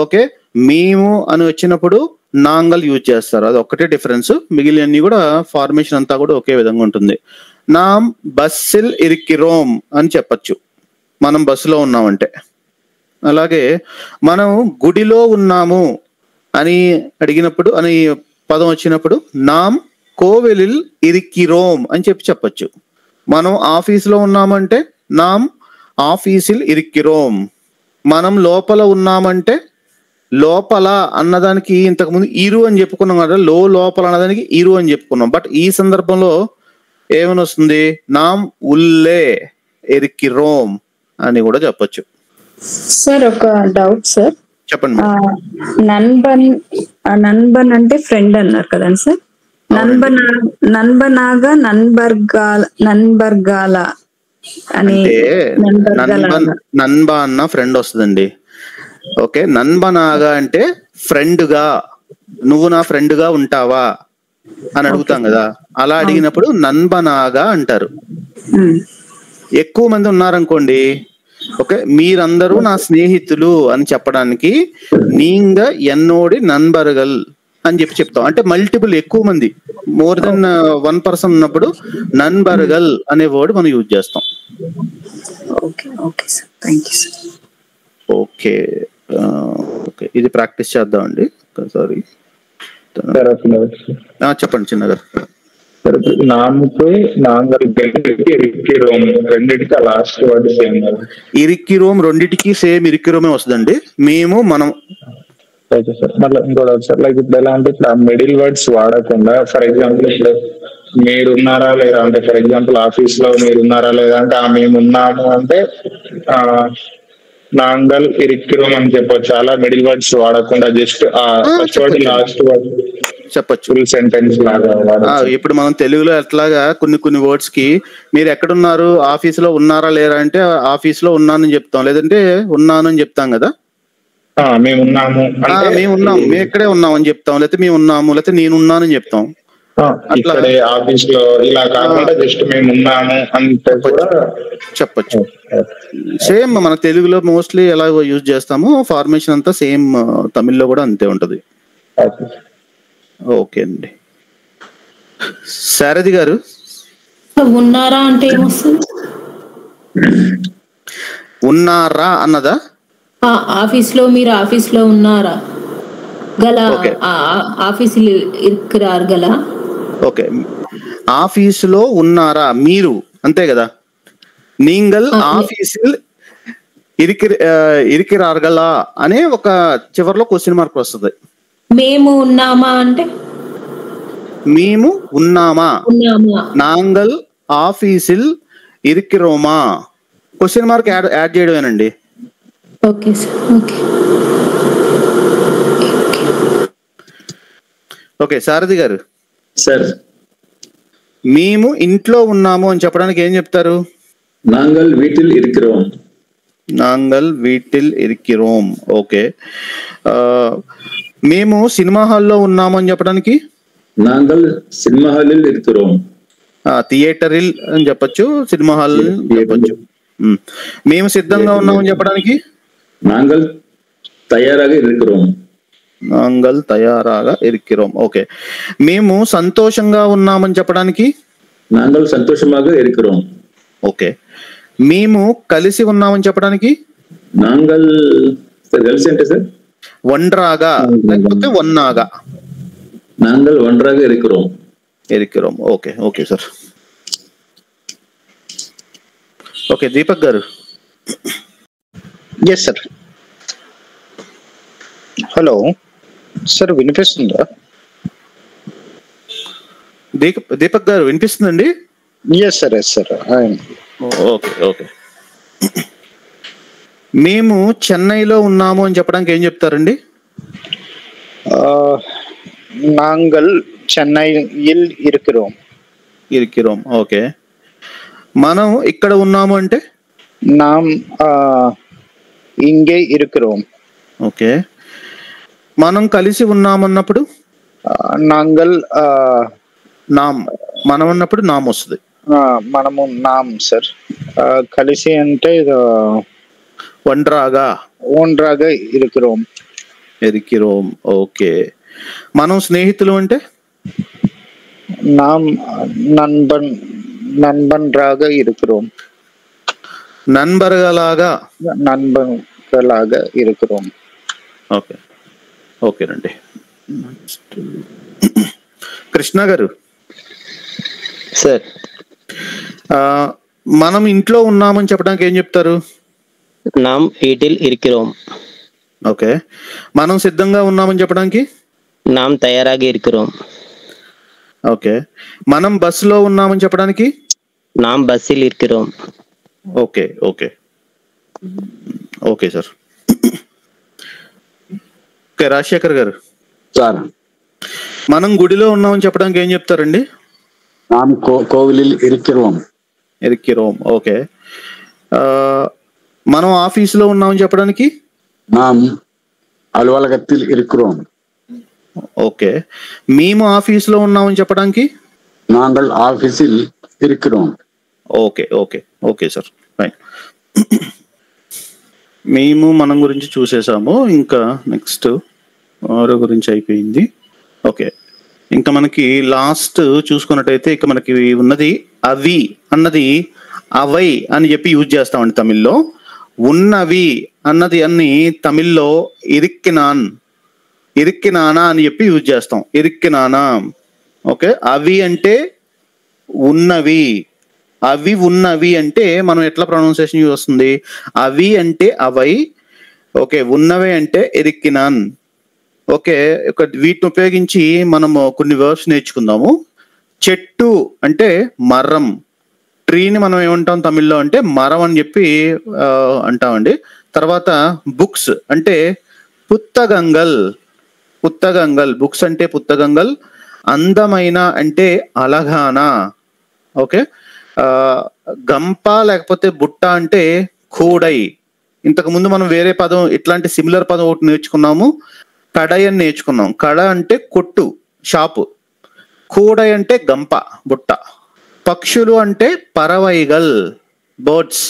ఓకే, మేము అని వచ్చినప్పుడు నాంగల్ యూజ్ చేస్తారు. అది ఒక్కటే డిఫరెన్స్, మిగిలినన్ని కూడా ఫార్మేషన్ అంతా కూడా ఒకే విధంగా ఉంటుంది. నామ్ బస్సిల్ ఇరికిరోమ్ అని చెప్పచ్చు మనం బస్సులో ఉన్నామంటే. అలాగే మనం గుడిలో ఉన్నాము అని అడిగినప్పుడు అని పదం వచ్చినప్పుడు నామ్ కోవెలిల్ ఇరికిరోమ్ అని చెప్పచ్చు. మనం ఆఫీసులో ఉన్నామంటే నామ్ ఆఫీసిల్ ఇరికిరోమ్. మనం లోపల ఉన్నామంటే లోపల అన్నదానికి ఇంతకుముందు ఇరు అని చెప్పుకున్నాం కదా, లోపల అన్నదానికి ఇరు అని చెప్పుకున్నాం. బట్ ఈ సందర్భంలో ఏమని వస్తుంది, నామ్ ఉల్లే ఎరికిరోమ్ అని కూడా చెప్పొచ్చు. సార్ ఒక డౌట్ సార్, చెప్పండి. నన్బన్ అంటే ఫ్రెండ్ అన్నారు కదండి సార్. నన్బనాగా నన్బర్గాల అని నన్బా అన్న ఫ్రెండ్ వస్తుందండి. ఓకే, నన్బనాగా అంటే ఫ్రెండ్ గా, నువ్వు నా ఫ్రెండ్ గా ఉంటావా అని అడుగుతాం కదా, అలా అడిగినప్పుడు నన్బనాగా అంటారు. ఎక్కువ మంది ఉన్నారనుకోండి, ఓకే, మీరందరూ నా స్నేహితులు అని చెప్పడానికి నీంగ ఎన్నోడి నన్బర్గల్ అని చెప్తాం. అంటే మల్టిపుల్, ఎక్కువ మంది, మోర్ దెన్ 1 పర్సన్ ఉన్నప్పుడు నన్బర్గల్ అనే వర్డ్ మనం యూజ్ చేస్తాం. ఓకే, ఇది ప్రాక్టీస్ చేద్దామండి. సారీ, చెప్పండి చిన్నగా. ఇరికిరోమ్ రెండిటికి సేమ్ ఇరికిరోమే వస్తుందండి. మేము మనం ఓకే సార్. మళ్ళీ ఇంకోటి సార్, లైక్ ఇప్పుడు ఎలా అంటే ఇప్పుడు మిడిల్ వర్డ్స్ వాడకుండా, ఫర్ ఎగ్జాంపుల్ ఇప్పుడు మీరున్నారా లేదా అంటే, ఫర్ ఎగ్జాంపుల్ ఆఫీస్ లో మీరున్నారా లేదా అంటే మేము ఉన్నాము అంటే నాంగల్ ఇరికిరోమ్ అని చెప్పొచ్చు. అలా మిడిల్ వర్డ్స్ వాడకుండా just first word last word చెప్పొచ్చు, ఫుల్ సెంటెన్స్ లాగా. ఇప్పుడు మనం తెలుగులో ఎట్లాగా కొన్ని వర్డ్స్ కి మీరు ఎక్కడున్నారు, ఆఫీస్ లో ఉన్నారా లేరా అంటే ఆఫీస్ లో ఉన్నానని చెప్తాం, లేదంటే ఉన్నాను అని చెప్తాం కదా. మేము ఉన్నాము, మేము ఇక్కడే ఉన్నాం అని చెప్తాం, లేకపోతే మేము ఉన్నాము, లేకపోతే నేను ఉన్నానని చెప్తాం. ఇక్కడే ఆఫీస్ లో ఇలా కాకుండా జస్ట్ మేము ఉన్నాము అంటే కూడా చెప్పొచ్చు. సేమ్ మన తెలుగులో మోస్ట్లీ ఎలా యూజ్ చేస్తామో ఫార్మేషన్ అంతా సేమ్ తమిళ్లో కూడా అంతే ఉంటది. ఓకే అండి. శారది గారు, ఉన్నారా అంటే ఏమొస్తుంది? ఉన్నారా అన్నదా? ఆఫీస్ లో మీరు ఆఫీస్ లో ఉన్నారా గల, ఆఫీసులు ఇరుక్కురారు గల. ఓకే, ఆఫీసులో ఉన్నారా మీరు, అంతే కదా. నీంగల్ ఆఫీసిల్ ఇరికిరార్గలా అనే ఒక చివరిలో క్వశ్చన్ మార్క్ వస్తుంది. మేము ఉన్నామా అంటే మేము ఉన్నామా, నాంగల్ ఆఫీసిల్ ఇరికిరోమా, క్వశ్చన్ మార్క్ యాడ్ చేయడమేనండి. Okay sir. Okay, Sarathi garu. Sir, మేము ఇంట్లో ఉన్నాము అని చెప్పడానికి ఏం చెప్తారు? నాంగల్ వీటిల్ ఇరికిరోమ్. నాంగల్ వీటిల్ ఇరికిరోమ్. ఓకే, మేము సినిమా హాల్లో ఉన్నాము అని చెప్పడానికి నాంగల్ సినిమా హాలిల్ ఇరికిరోమ్. థియేటరిల్ అని చెప్పొచ్చు, సినిమా హాల్ చెప్పొచ్చు. మేము సిద్ధంగా ఉన్నామని చెప్పడానికి నాంగల్ తయారాగా ఇరికిరోమ్. నాంగల్ తయారాగా ఇరికిరోమ్. ఓకే, మేము సంతోషంగా ఉన్నామని చెప్పడానికి నాంగల్ సంతోషమాగా ఇరికిరోమ్. ఓకే, మేము కలిసి ఉన్నామని చెప్పడానికి నాంగల్ కలిసి అంటే సార్ ఒండ్రాగా లేకపోతే ఒన్నాగా. నాంగల్ ఒండ్రాగా ఇరికిరోమ్. ఇరికిరోమ్. Okay, okay sir. Okay, Deepak గారు. Yes sir. హలో సార్, వినిపిస్తుందా? దీపక్ గారు వినిపిస్తుందండి? Yes sir, yes sir. Okay, okay. మేము చెన్నైలో ఉన్నాము అని చెప్పడానికి ఏం చెప్తారండి? నాంగల్ చెన్నైயில் இருக்கிறோம். ఇరికిరోమ్. ఓకే, మనం ఇక్కడ ఉన్నాము అంటే நாம் இங்கே இருக்கிறோம். ఓకే, మనం కలిసి ఉన్నామన్నప్పుడు நாங்கள் నామ్, మనం అన్నప్పుడు నామ్ వస్తుంది. మనము నామ్ సార్. కలిసి అంటే ఒండ్రాగా இருக்கிறோம். ఎరికిరోమ్. ఓకే, మనం స్నేహితులు అంటే நாம் நண்பன்றாக இருக்கிறோம். నన్బర్గలాగా இருக்கிறோம். ఓకే, ఓకేనండి. కృష్ణ గారు సార్, మనం ఇంట్లో ఉన్నామని చెప్పడానికి ఏం చెప్తారు? నామ్ వీటిల్ ఇరికిరోమ్. ఓకే, మనం సిద్ధంగా ఉన్నామని చెప్పడానికి నామ్ తయారాగి ఇరికిరోమ్. ఓకే, మనం బస్సులో ఉన్నామని చెప్పడానికి నామ్ బస్సిల్ ఇరికిరోమ్. Okay okay okay sir. Okay, Rajasekhar garu sir, మనం గుడిలో ఉన్నామని చెప్పడానికి ఏం చెప్తారండి? நாம் கோவிலில் இருக்கிறோம். ఎరికిరోమ్. ఓకే, మనం ఆఫీసులో ఉన్నామని చెప్పడానికి நாம் అలువలగత్తిల్ இருக்கிறோம். ఓకే, మేము ఆఫీసులో ఉన్నామని చెప్పడానికి நாங்கள் ஆபீஸில் இருக்கிறோம். Okay okay okay sir, fine. మేము మనం గురించి చూసేసాము. ఇంకా నెక్స్ట్ ఆరో గురించి అయిపోయింది. ఓకే, ఇంకా మనకి లాస్ట్ చూసుకున్నట్టయితే ఇక మనకి ఉన్నది అవి అన్నది అవై అని చెప్పి యూజ్ చేస్తామండి తమిళ్లో. ఉన్నవి అన్నది అన్ని తమిళ్లో ఇరిక్కినానా అని చెప్పి యూజ్ చేస్తాం. ఇరిక్కినానా. ఓకే, అవి అంటే ఉన్నవి, అవి ఉన్నవి అంటే మనం ఎట్లా ప్రొనౌన్సియేషన్ యూజ్ వస్తుంది? అవి అంటే అవై. ఓకే, ఉన్నవి అంటే ఇరిక్కినాన్. ఓకే, వీటిని ఉపయోగించి మనము కొన్ని వర్బ్స్ నేర్చుకుందాము. చెట్టు అంటే మరం. ట్రీని మనం ఏమంటాం తమిళ్లో అంటే మరం అని చెప్పి అంటామండి. తర్వాత బుక్స్ అంటే పుత్తగంగల్. బుక్స్ అంటే పుత్తగంగల్. అందమైన అంటే అలగానా. ఓకే, గంప లేకపోతే బుట్ట అంటే కూడై. ఇంతకు ముందు మనం వేరే పదం ఇట్లాంటి సిమిలర్ పదం ఒకటి నేర్చుకున్నాము, కడై అని నేర్చుకున్నాం. కడ అంటే కొట్టు, షాపు. కూడై అంటే గంప, బుట్ట. పక్షులు అంటే పరవైగల్, బర్డ్స్,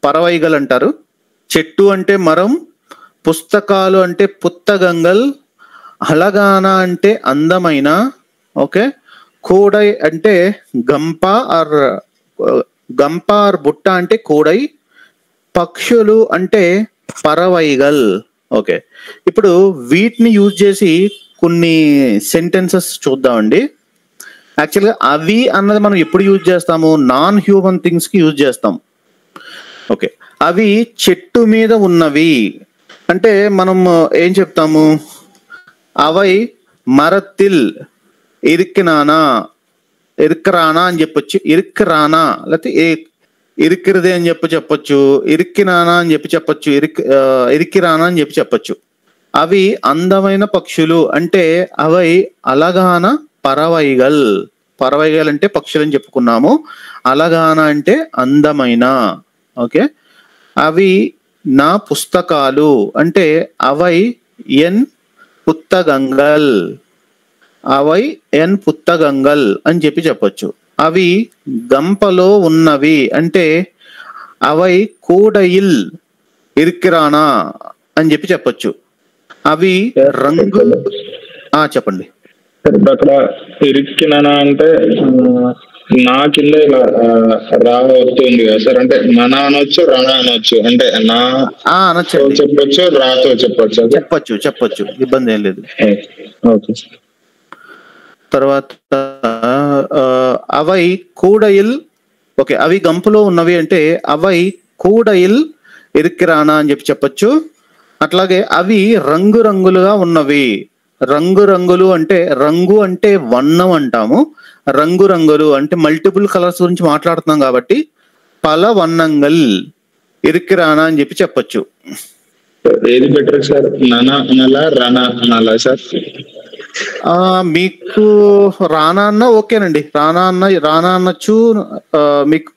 పరవైగల్ అంటారు. చెట్టు అంటే మరం, పుస్తకాలు అంటే పుత్తగంగల్, అలగాన అంటే అందమైన. ఓకే, కూడై అంటే గంప ఆర్ బుట్ట అంటే కూడై. పక్షులు అంటే పరవైగల్. ఓకే, ఇప్పుడు వీటిని యూజ్ చేసి కొన్ని సెంటెన్సెస్ చూద్దామండి. యాక్చువల్గా అవి అన్నది మనం ఎప్పుడు యూజ్ చేస్తాము? నాన్ హ్యూమన్ థింగ్స్ కి యూజ్ చేస్తాం. ఓకే, అవి చెట్టు మీద ఉన్నవి అంటే మనం ఏం చెప్తాము? అవై మరత్తిల్ ఇరిక్కినానా అని చెప్పొచ్చు. ఇరిక్కిరానా లేకపోతే ఇరిక్కిరదే అని చెప్పొచ్చు. ఇరిక్కినానా అని చెప్పొచ్చు. ఇరిక్కిరానా అని చెప్పొచ్చు. అవి అందమైన పక్షులు అంటే అవై అలగాన పరవైగల్. పరవైగల్ అంటే పక్షులు అని చెప్పుకున్నాము. అలగాన అంటే అందమైన. ఓకే, అవి నా పుస్తకాలు అంటే అవై ఎన్ పుత్తగంగల్. అవై ఎన్ పుత్తగంగల్ అని చెప్పొచ్చు. అవి గంపలో ఉన్నవి అంటే అవై కూడయిల్ ఇరిక్కిరానా అని చెప్పొచ్చు. అవి రంగు. చెప్పండి. అక్కడ ఇరిక్కినానా అంటే నా కింద ఇలా రా వస్తుంది కదా సార్, అంటే మన అనొచ్చు, రణ అనొచ్చు. అంటే నా అనొచ్చు, చెప్పొచ్చు, రాతో చెప్పొచ్చు. ఇబ్బంది ఏం లేదు. ఓకే. తర్వాత అవై కూడయిల్. ఓకే, అవి గంపులో ఉన్నవి అంటే అవై కూడయిల్ ఇరిక్కిరానా అని చెప్పొచ్చు. అట్లాగే అవి రంగురంగులుగా ఉన్నవి. రంగురంగులు అంటే రంగు అంటే వర్ణం అంటాము. రంగురంగులు అంటే మల్టిపుల్ కలర్స్ గురించి మాట్లాడుతున్నాం కాబట్టి పల వర్ణంగల్ ఇరిక్కిరానా అని చెప్పొచ్చు. ఏది బెటర్ సార్, నన అనాలా రణ అనాలా సార్? మీకు రానా అన్న ఓకేనండి, రానా అనొచ్చు. మీకు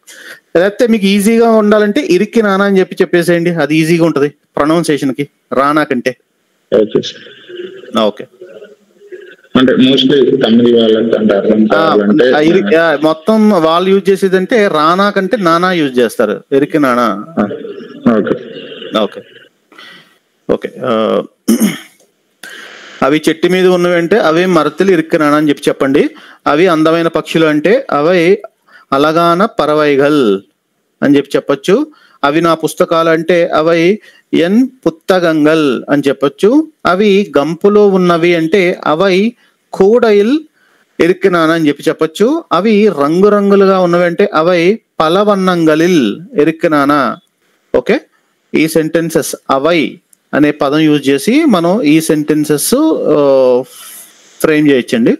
లేకపోతే మీకు ఈజీగా ఉండాలంటే ఇరికి నానా అని చెప్పేసేయండి, అది ఈజీగా ఉంటది ప్రొనౌన్సియేషన్ కి రానా కంటే. ఓకే, అంటే మోస్ట్లీ తమిళ వాళ్ళకి అంటారు మొత్తం వాళ్ళు యూజ్ చేసేది అంటే రానా కంటే నానా యూజ్ చేస్తారు, ఎరికి నానా. Okay okay. అవి చెట్టు మీద ఉన్నవి అంటే అవి మరతులు ఇరుక్కునానా అని చెప్పండి. అవి అందమైన పక్షులు అంటే అవి అలగాన పరవైగల్ అని చెప్పొచ్చు. అవి నా పుస్తకాలు అంటే అవి ఎన్ పుత్తగంగల్ అని చెప్పొచ్చు. అవి గంపులో ఉన్నవి అంటే అవి కూడయిల్ ఎరుక్కునానా అని చెప్పొచ్చు. అవి రంగురంగులుగా ఉన్నవి అంటే అవి పలవన్నంగలిల్ ఎరుక్కునానా. ఓకే, ఈ సెంటెన్సెస్ అవై అనే పదం యూజ్ చేసి మనం ఈ సెంటెన్సెస్ ఫ్రేమ్ చేయొచ్చండి.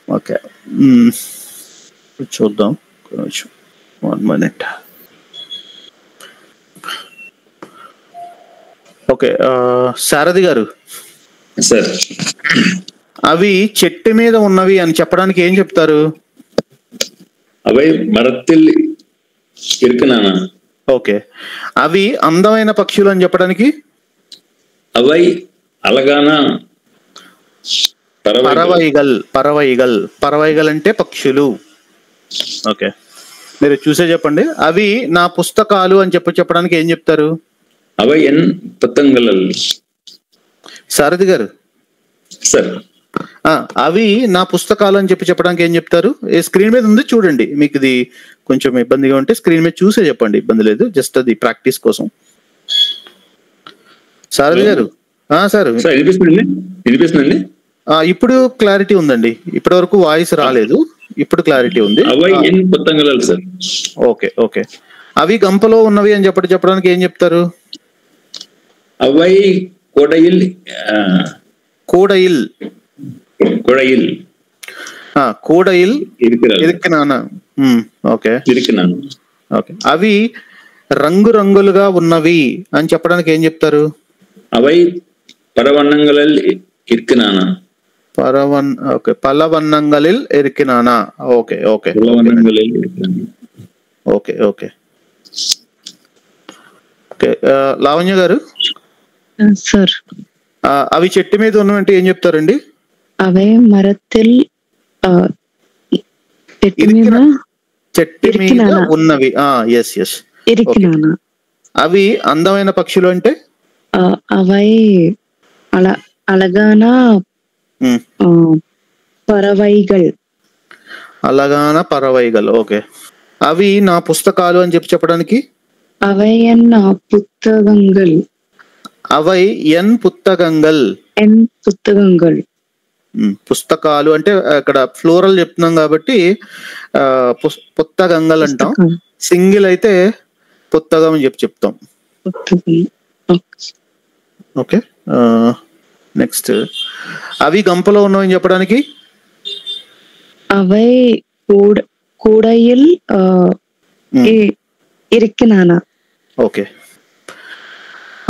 ఓకే, చూద్దాం కొంచెం, 1 minute. Okay, Sarathi garu sir, అవి చెట్టు మీద ఉన్నవి అని చెప్పడానికి ఏం చెప్తారు? అవి మరத்தில் ఇరుక్కునానా. ఓకే, అవి అందమైన పక్షులు అని చెప్పడానికి అవై అలగాన పరవైగల్. పరవైగల్ అంటే పక్షులు. ఓకే, మీరు చూసే చెప్పండి. అవి నా పుస్తకాలు అని చెప్పడానికి ఏం చెప్తారు? అవై ఎన్ పుత్తంగల్. సారథి గారు సార్, అవి నా పుస్తకాలు అని చెప్పడానికి ఏం చెప్తారు? స్క్రీన్ మీద ఉంది చూడండి, మీకు ఇది కొంచెం ఇబ్బందిగా ఉంటే స్క్రీన్ మీద చూసే చెప్పండి, ఇబ్బంది లేదు, జస్ట్ అది ప్రాక్టీస్ కోసం. సారథి గారు. సార్ వినిపిస్తుందండి. ఇప్పుడు క్లారిటీ ఉందండి, ఇప్పటి వరకు వాయిస్ రాలేదు, ఇప్పుడు క్లారిటీ ఉంది. Okay okay. అవి గంపలో ఉన్నవి అని చెప్పడానికి ఏం చెప్తారు? అవై కోడయిల్. కోడయిల్ ఇరుక్కునానా. Okay okay. అవి రంగురంగులుగా ఉన్నవి అని చెప్పడానికి ఏం చెప్తారు? అవై పరవన్నంగలిల్ ఇరుక్కునానా. ఓకే, పలవన్నంగలిల్ ఇరుక్కునానా. Okay okay okay okay okay. Lavanya garu sir, అవి చెట్టు మీద ఉన్నవంటే ఏం చెప్తారండి? అవే మరத்தில் చెట్టు మీద ఉన్నవి. Yes yes. ఇరుక్కునానా. అవి అందమైన పక్షులు అంటే అవై అలగాన పరవైగల్. ఓకే. అవి నా పుస్తకాలు అని చెప్పడానికి అవై ఎన్ పుత్తగంగల్. అవై ఎన్ పుత్తగంగల్. పుస్తకాలు అంటే అక్కడ ఫ్లోరల్ చెప్తున్నాం కాబట్టి పుత్తగంగల్ అంటాం, సింగిల్ అయితే పుత్తగం అని చెప్తాం. Okay, next. అవి గంపలో ఉన్నవని చెప్పడానికి అవై కూడయిల్ ఇరుక్కునానా. ఓకే.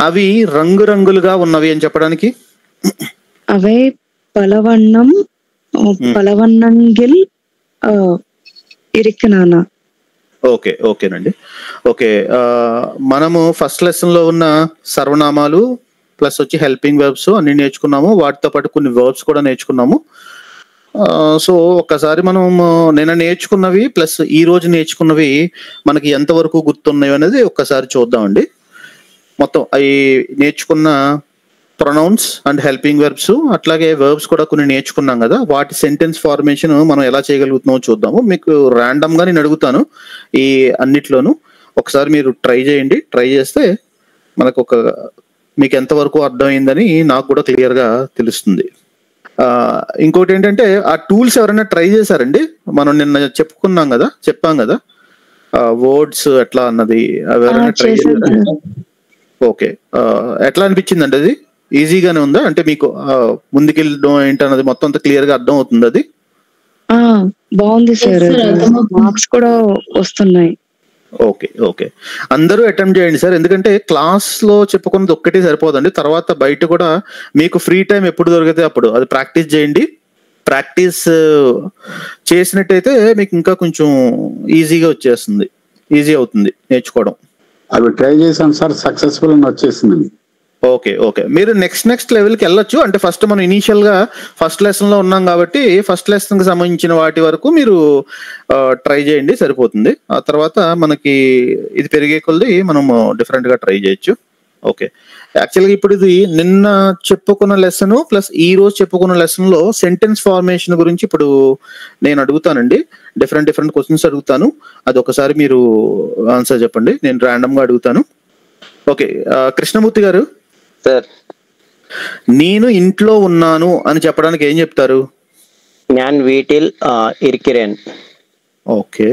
అవి రంగురంగులుగా ఉన్నవి అని చెప్పడానికి అవై పలవన్నంగిల్ ఇరుక్కునానా. ఓకే ఓకేనండి. ఓకే, మనము ఫస్ట్ లెసన్ లో ఉన్న సర్వనామాలు ప్లస్ వచ్చి హెల్పింగ్ వర్బ్స్ అన్ని నేర్చుకున్నాము, వాటితో పాటు కొన్ని వర్బ్స్ కూడా నేర్చుకున్నాము. సో ఒక్కసారి మనం నిన్న నేర్చుకున్నవి ప్లస్ ఈ రోజు నేర్చుకున్నవి మనకి ఎంతవరకు గుర్తున్నాయి అనేది ఒక్కసారి చూద్దామండి. మొత్తం అవి నేర్చుకున్న ప్రొనౌన్స్ అండ్ హెల్పింగ్ వెర్బ్స్ అట్లాగే వర్బ్స్ కూడా కొన్ని నేర్చుకున్నాం కదా, వాటి సెంటెన్స్ ఫార్మేషన్ మనం ఎలా చేయగలుగుతున్నామో చూద్దాము. మీకు ర్యాండమ్ గా నేను అడుగుతాను ఈ అన్నిట్లోనూ, ఒకసారి మీరు ట్రై చేయండి. ట్రై చేస్తే మనకు మీకు ఎంతవరకు అర్థమైందని నాకు కూడా క్లియర్ గా తెలుస్తుంది. ఇంకోటి ఏంటంటే ఆ టూల్స్ ఎవరైనా ట్రై చేశారండి? మనం నిన్న చెప్పాం కదా వర్డ్స్ ఎట్లా అన్నది, అవి ఎవరైనా ట్రై చేశారా? ఓకే, ఎట్లా అనిపించిందండి? అది ఈజీగానే ఉందా? అంటే మీకు ముందుకెళ్ళడం ఏంటన్నది మొత్తం అంతా క్లియర్ గా అర్థం అవుతుంది? అది బాగుంది సార్, మార్క్స్ కూడా వస్తున్నాయి. ఓకే ఓకే, అందరూ అటెంప్ట్ చేయండి సార్, ఎందుకంటే క్లాస్ లో చెప్పుకున్నది ఒక్కటే సరిపోదండి. తర్వాత బయట కూడా మీకు ఫ్రీ టైం ఎప్పుడు దొరికితే అప్పుడు అది ప్రాక్టీస్ చేయండి. ప్రాక్టీస్ చేసినట్టయితే మీకు ఇంకా కొంచెం ఈజీగా వచ్చేస్తుంది, ఈజీ అవుతుంది నేర్చుకోవడం. అవి ట్రై చేశాను సార్, సక్సెస్ఫుల్ అని వచ్చేసింది. ఓకే ఓకే, మీరు నెక్స్ట్ లెవెల్కి వెళ్ళొచ్చు. అంటే ఫస్ట్ మనం ఇనీషియల్ గా ఫస్ట్ లెసన్ లో ఉన్నాం కాబట్టి ఫస్ట్ లెసన్ కి సంబంధించిన వాటి వరకు మీరు ట్రై చేయండి, సరిపోతుంది. ఆ తర్వాత మనకి ఇది పెరిగే కొలది మనం డిఫరెంట్ గా ట్రై చేయొచ్చు. ఓకే, యాక్చువల్గా ఇప్పుడు ఇది నిన్న చెప్పుకున్న లెసన్ ప్లస్ ఈ రోజు చెప్పుకున్న లెసన్ లో సెంటెన్స్ ఫార్మేషన్ గురించి ఇప్పుడు నేను అడుగుతానండి. డిఫరెంట్ క్వశ్చన్స్ అడుగుతాను, అది ఒకసారి మీరు ఆన్సర్ చెప్పండి. నేను ర్యాండమ్ గా అడుగుతాను. ఓకే, కృష్ణమూర్తి గారు సార్, నేను ఇంట్లో ఉన్నాను అని చెప్పడానికి ఏం చెప్తారు? ഞാൻ വീട്ടിൽ ഇരിக்கிறேൻ. ఓకే,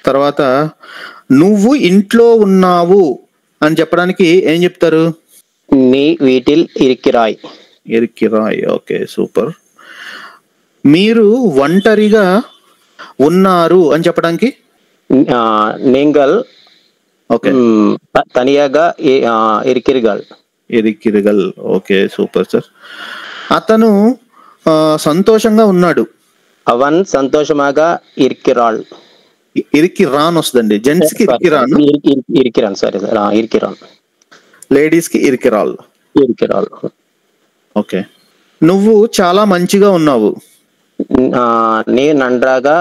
తర్వాత నువ్వు ఇంట్లో ఉన్నావు అని చెప్పడానికి ఏం చెప్తారు? നീ വീട്ടിൽ ഇരിക്கிறாய். ఇరికిరాయ్. Okay, super. మీరు ఒంటరిగా ఉన్నారు అని చెప్పడానికి? നിങ്ങൾ ఓకే తనియాగా ఇరికిరిగల్. ఇరికిరిగల్. Okay, super sir. అతను సంతోషంగా ఉన్నాడు. అవన్ సంతోషమాగా ఇరికిరాల్. ఇరికిరాన్ వస్తుందండి, జెంట్స్ కి ఇరికిరాన్. ఇరికిరాన్, సరే సార్, ఇరికిరాన్. లేడీస్ కి ఇరికిరాల్. ఇరికిరాల్. ఓకే, నువ్వు చాలా మంచిగా ఉన్నావు. నీ నండ్రాగా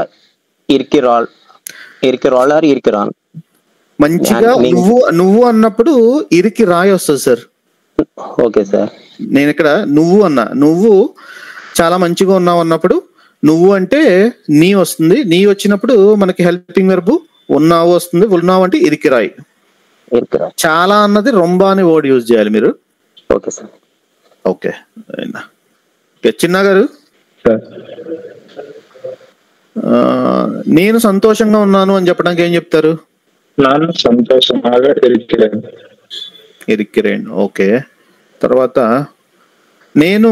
ఇరికిరాల్. ఇరికిరాల్ ఆర్ ఇరికిరాన్. మంచిగా నువ్వు అన్నప్పుడు ఇరికి రాయి వస్తుంది సార్. ఓకే సార్, నేను ఇక్కడ నువ్వు అన్నా, నువ్వు చాలా మంచిగా ఉన్నావు అన్నప్పుడు నువ్వు అంటే నీ వస్తుంది. నీ వచ్చినప్పుడు మనకి హెల్పింగ్ వెర్బ్ ఉన్నావు వస్తుంది. ఉన్నావు అంటే ఇరికి రాయి. చాలా అన్నది రొంబా అని వర్డ్ యూజ్ చేయాలి మీరు. Okay sir. ఓకే, చిన్న గారు నేను సంతోషంగా ఉన్నాను అని చెప్పడానికి ఏం చెప్తారు? ನಾನು ಸಂತೋಷமாக ಇರುತ್ತೇನೆ. ఇరికిరేన్. ఓకే, తర్వాత నేను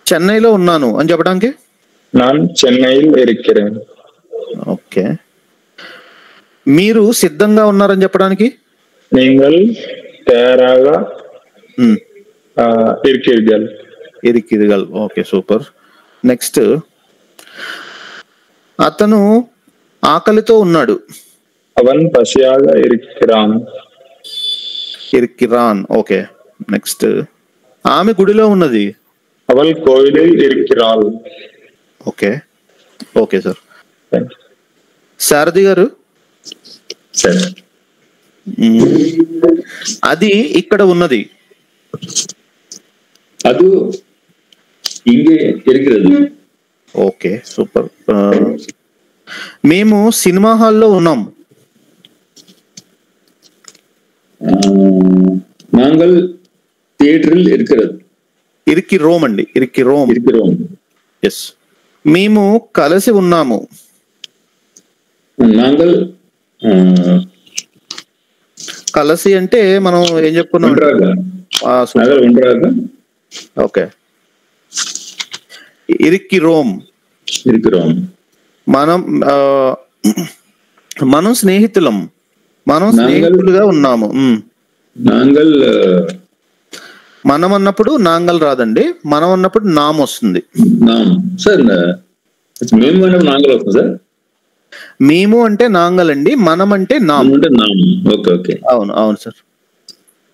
చెన్నైలో ఉన్నాను అని చెప్పడానికి? ನಾನು ಚೆನ್ನೈಲ್ ಇರುತ್ತೇನೆ. ఓకే, మీరు సిద్ధంగా ఉన్నారని చెప్పడానికి? நீங்கள் తయారాగా ఇరికిరిగల్. ఇరికిరిగల్. Okay, super. నెక్స్ట్, అతను ఆకలితో ఉన్నాడు. అవన్ పసియాగా ఇరికిరాన్. ఇరికిరాన్. ఓకే, నెక్స్ట్, ఆమె గుడిలో ఉన్నది. అవల్ కోయిలిల్ ఇరికిరాల్. Okay okay sir. Saradhi garu, అది ఇక్కడ ఉన్నది. ಅದು ಹಿಂಗೆ ಇರಿಕಿರೋದು. Okay, super. మేము సినిమా హాల్లో ఉన్నాం. నాంగల్ థియేటర్లో ఇరికిరోదు. ఇరికి రోమ్ అండి, ఇరికి రోమ్. ఎస్. మేము కలిసి ఉన్నాము. నాంగల్ కలిసి అంటే మనం ఏం చెప్పుకున్నాం? ఓకే, ఇరికి రోమ్. మనం స్నేహితులం. మనం స్నేహితులుగా ఉన్నాము. నాంగల్ మనం అన్నప్పుడు నాంగల్ రాదండి, మనం అన్నప్పుడు నామ్ వస్తుంది. సార్ మేము అన్నప్పుడు నాంగల్ వస్తుంది సార్. మేము అంటే నాంగల్ అండి, మనం అంటే నామ్. ఓకే ఓకే, అవును అవును సార్.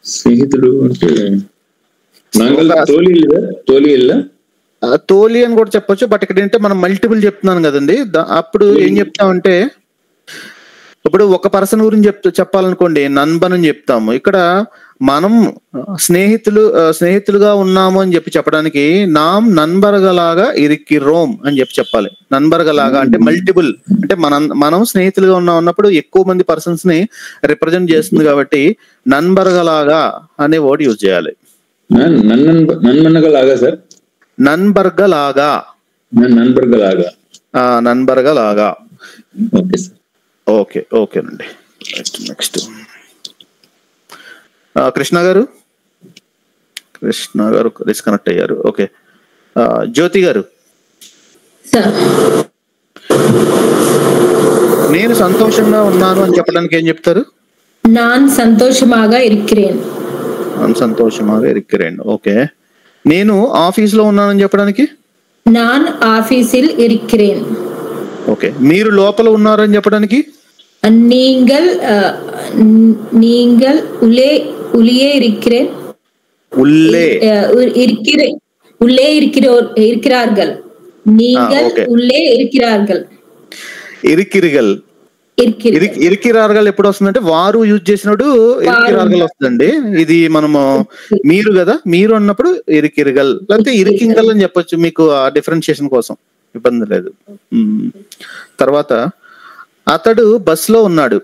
స్నేహితుడు అంటే నాంగల్ తోలి అని కూడా చెప్పొచ్చు. బట్ ఇక్కడ ఏంటంటే మనం మల్టిపుల్ చెప్తున్నాను కదండి, అప్పుడు ఏం చెప్తామంటే ఇప్పుడు ఒక పర్సన్ గురించి చెప్పాలనుకోండి నన్బన్ అని చెప్తాము. ఇక్కడ మనం స్నేహితులుగా ఉన్నాము అని చెప్పడానికి నామ్ నన్బర్గలాగా ఇరికి రోమ్ అని చెప్పాలి. నన్బర్గలాగా అంటే మల్టిపుల్, అంటే మనం స్నేహితులుగా ఉన్నప్పుడు ఎక్కువ మంది పర్సన్స్ ని రిప్రజెంట్ చేస్తుంది కాబట్టి నన్బర్గలాగా అనే వర్డ్ యూజ్ చేయాలి. నన్బర్గలాగా సార్. నన్బర్గలాగా. నన్బర్గలాగా. Okay sir. ఓకే ఓకేనండి. నెక్స్ట్ కృష్ణ గారు డిస్కనెక్ట్ అయ్యారు. ఓకే, జ్యోతి గారు. నేను సంతోషంగా ఉన్నాను అని చెప్పడానికి ఏం చెప్తారు? நான் சந்தோஷமாக இருக்கிறேன். సంతోషంగా இருக்கிறேன். ఓకే. నేను ఆఫీస్ లో ఉన్నానని చెప్పడానికి? நான் ஆபீஸில் இருக்கிறேன். ఓకే. మీరు లోపల ఉన్నారని చెప్పడానికి? நீங்கள் நீங்கள் உள்ளே இருக்கிறேன். உள்ளே உள்ளே இருக்கிறார்கள். நீங்கள் உள்ளே இருக்கிறார்கள். ఇరికిరార్గల్ ఎప్పుడు వస్తుందంటే వారు యూజ్ చేసినప్పుడు ఇరికిరార్గల్ వస్తుందండి. ఇది మనము మీరు కదా, మీరు అన్నప్పుడు ఇరికిరగల్ లేకపోతే ఇరికింగల్ అని చెప్పొచ్చు, మీకు ఆ డిఫరెన్షియేషన్ కోసం ఇబ్బంది లేదు. తర్వాత అతడు బస్ లో ఉన్నాడు.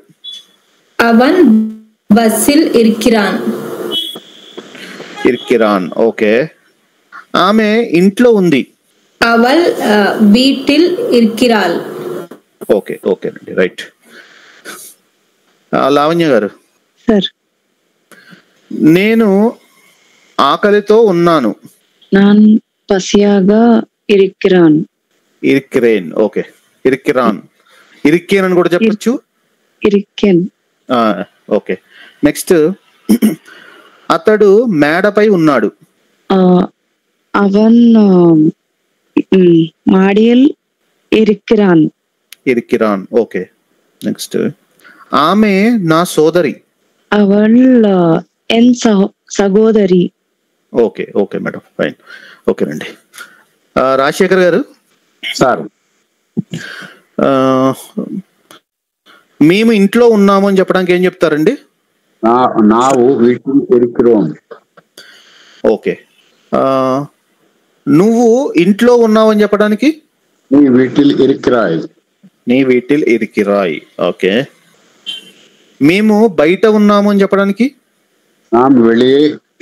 అవన్ బస్సిల్ ఇరికిరాన్. ఓకే. ఆమె ఇంట్లో ఉంది. అవల్ వీటిల్ ఇరికిరాల్. ఓకే ఓకేనండి, రైట్. లావణ్య గారు. సార్, నేను ఆకలితో ఉన్నాను. నాన్ పసియాగా ఇరిక్కిరాన్. ఇరిక్కిరేన్. ఓకే. ఇరిక్కిరాన్, ఇరిక్కేన్ అని కూడా చెప్పచ్చు. ఇరిక్కెన్. ఓకే. నెక్స్ట్, అతడు మేడపై ఉన్నాడు. అవన్ మాడియల్ ఇరిక్కిరాన్. ఇరిక్కిరాన్. ఓకే. నెక్స్ట్, ఆమె నా సోదరి. అవల్ ఎన్ సహోదరి. Okay okay madam, fine. ఓకేనండి. రాజశేఖర్ గారు. సార్, మేము ఇంట్లో ఉన్నాము అని చెప్పడానికి ఏం చెప్తారండి? నావు వీటిల్ ఇరిక్కిరోమ్. ఓకే. నువ్వు ఇంట్లో ఉన్నావు అని చెప్పడానికి? నీ వీటిల్ ఇరిక్కిరాయ్. నీ వీటిల్ ఇరికిరాయ్. ఓకే. మేము బయట ఉన్నాము అని చెప్పడానికి? వెళ్ళి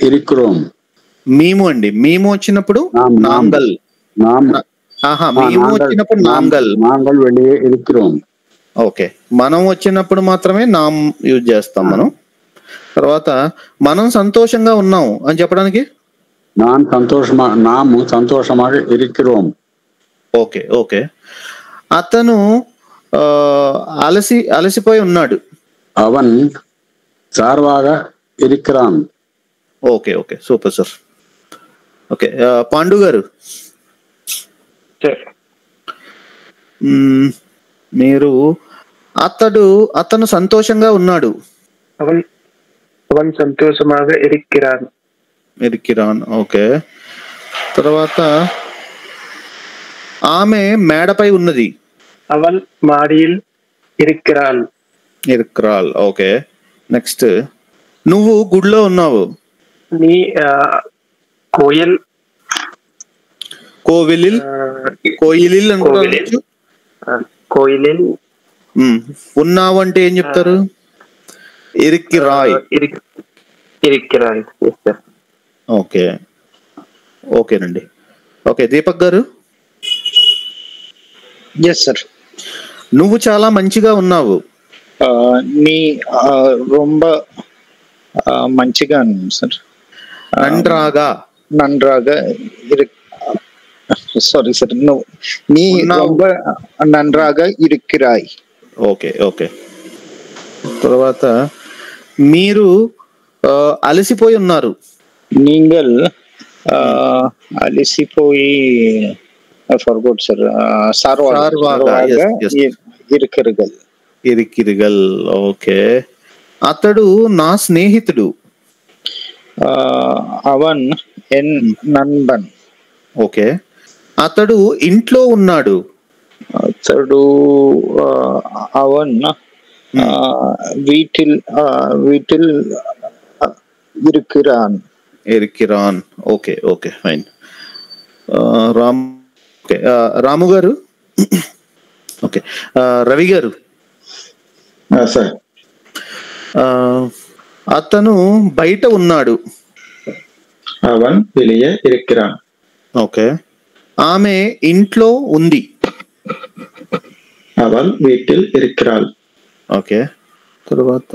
ఇరిక్కిరోమ్. మేము అండి, మేము వచ్చినప్పుడు నాంగల్. మేము వచ్చినప్పుడు నాంగల్ వెళ్ళి ఇరిక్కిరోమ్. ఓకే. మనం వచ్చినప్పుడు మాత్రమే నామ్ యూజ్ చేస్తాం మనం. తర్వాత మనం సంతోషంగా ఉన్నాము అని చెప్పడానికి? నాము సంతోషమాగా ఇరిక్కిరోమ్. Okay okay. అతను అలసిపోయి ఉన్నాడు. అవన్ సార్వాగా ఇరిక్కిరాన్. Okay okay, super sir. Okay. Pandu garu, మీరు అతను సంతోషంగా ఉన్నాడు. అవన్ సంతోషమాగా ఇరిక్కిరాన్. ఓకే. తర్వాత ఆమె మేడపై ఉన్నది. అవల్ మాడియల్ ఇరిక్కిరాల్. ఓకే. నెక్స్ట్, నువ్వు గుడిలో ఉన్నావు. నీ కోయిలిల్ అనుకోవచ్చు. కోయిలిల్ ఉన్నావు అంటే ఏం చెప్తారు? ఇరిక్కిరాయ్. ఇరిక్కిరాయ్. ఓకే ఓకేనండి. ఓకే. దీపక్ గారు. Yes sir. నువ్వు చాలా మంచిగా ఉన్నావు. నీ రొంబ మంచిగా సార్. నన్రాగా సారీ సార్, నీ రొంబ నన్రాగా ఇరిక్కిరాయ్. Okay okay. తర్వాత మీరు అలసిపోయి ఉన్నారు. నీంగల్ అలసిపోయి ఫర్గోట్ సార్. ఇరికిరగల్. ఓకే. అతడు నా స్నేహితుడు. అవన్ ఎన్ నన్బన్. ఓకే. అతడు ఇంట్లో ఉన్నాడు. అతడు అవన్ వీటిల్ ఇరిక్కిరాన్. Okay okay, fine. Ramu garu. Okay. Ravi గారు. సార్, అతను బయట ఉన్నాడు. అవన్ వెలియే ఇరిక్కిరాన్. ఓకే. ఆమె ఇంట్లో ఉంది. అవల్ వీటిల్ ఇరిక్కిరాల్. ఓకే. తర్వాత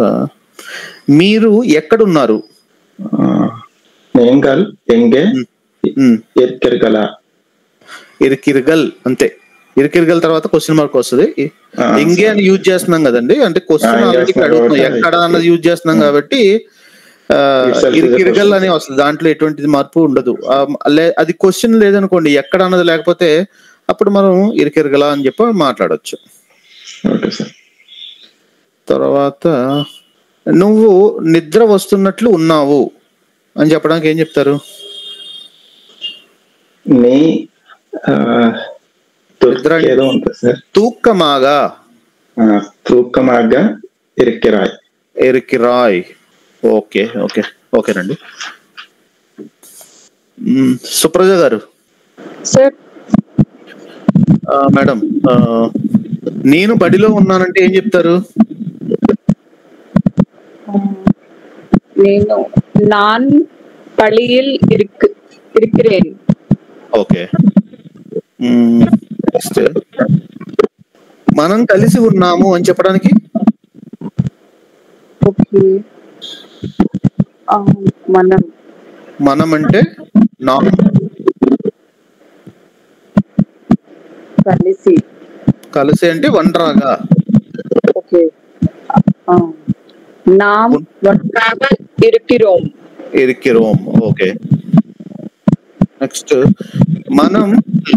మీరు ఎక్కడున్నారు? నేంగల్ ఎంగే ఇరికిరగల. ఇరికిరగల్ అంతే. ఇరికిరగల్ తర్వాత క్వశ్చన్ మార్క్ వస్తుంది. ఎంగే అని యూజ్ చేస్తున్నాం కదండి, అంటే క్వశ్చన్ అడుగుతున్నాం ఎక్కడ అన్నది యూజ్ చేస్తున్నాం కాబట్టి ఇరికిరగల్ అని వస్తుంది. దాంట్లో ఎటువంటిది మార్పు ఉండదు. అది క్వశ్చన్ లేదనుకోండి, ఎక్కడ అన్నది లేకపోతే అప్పుడు మనం ఇరికిరగల అని చెప్పి మాట్లాడొచ్చు. తర్వాత నువ్వు నిద్ర వస్తున్నట్లు ఉన్నావు అని చెప్పడానికి ఏం చెప్తారు? తూక్కమాగా తూక్కమాగా ఇరికిరాయ్ ఇరికిరాయ్. ఓకే ఓకే ఓకేనండి. సుప్రజ గారు. సార్ మేడం, నేను బడిలో ఉన్నానంటే ఏం చెప్తారు? నేను నాన్ పళిயில் இருக்கிறேன். ఓకే. నెక్స్ట్ మనం కలిసి ఉన్నాము అని చెప్పడానికి మనం అంటే కలిసి అంటే ఒంటరిగా. நாம் ஒன்றாக இருக்கிறோம். ఓకే. నెక్స్ట్ మనం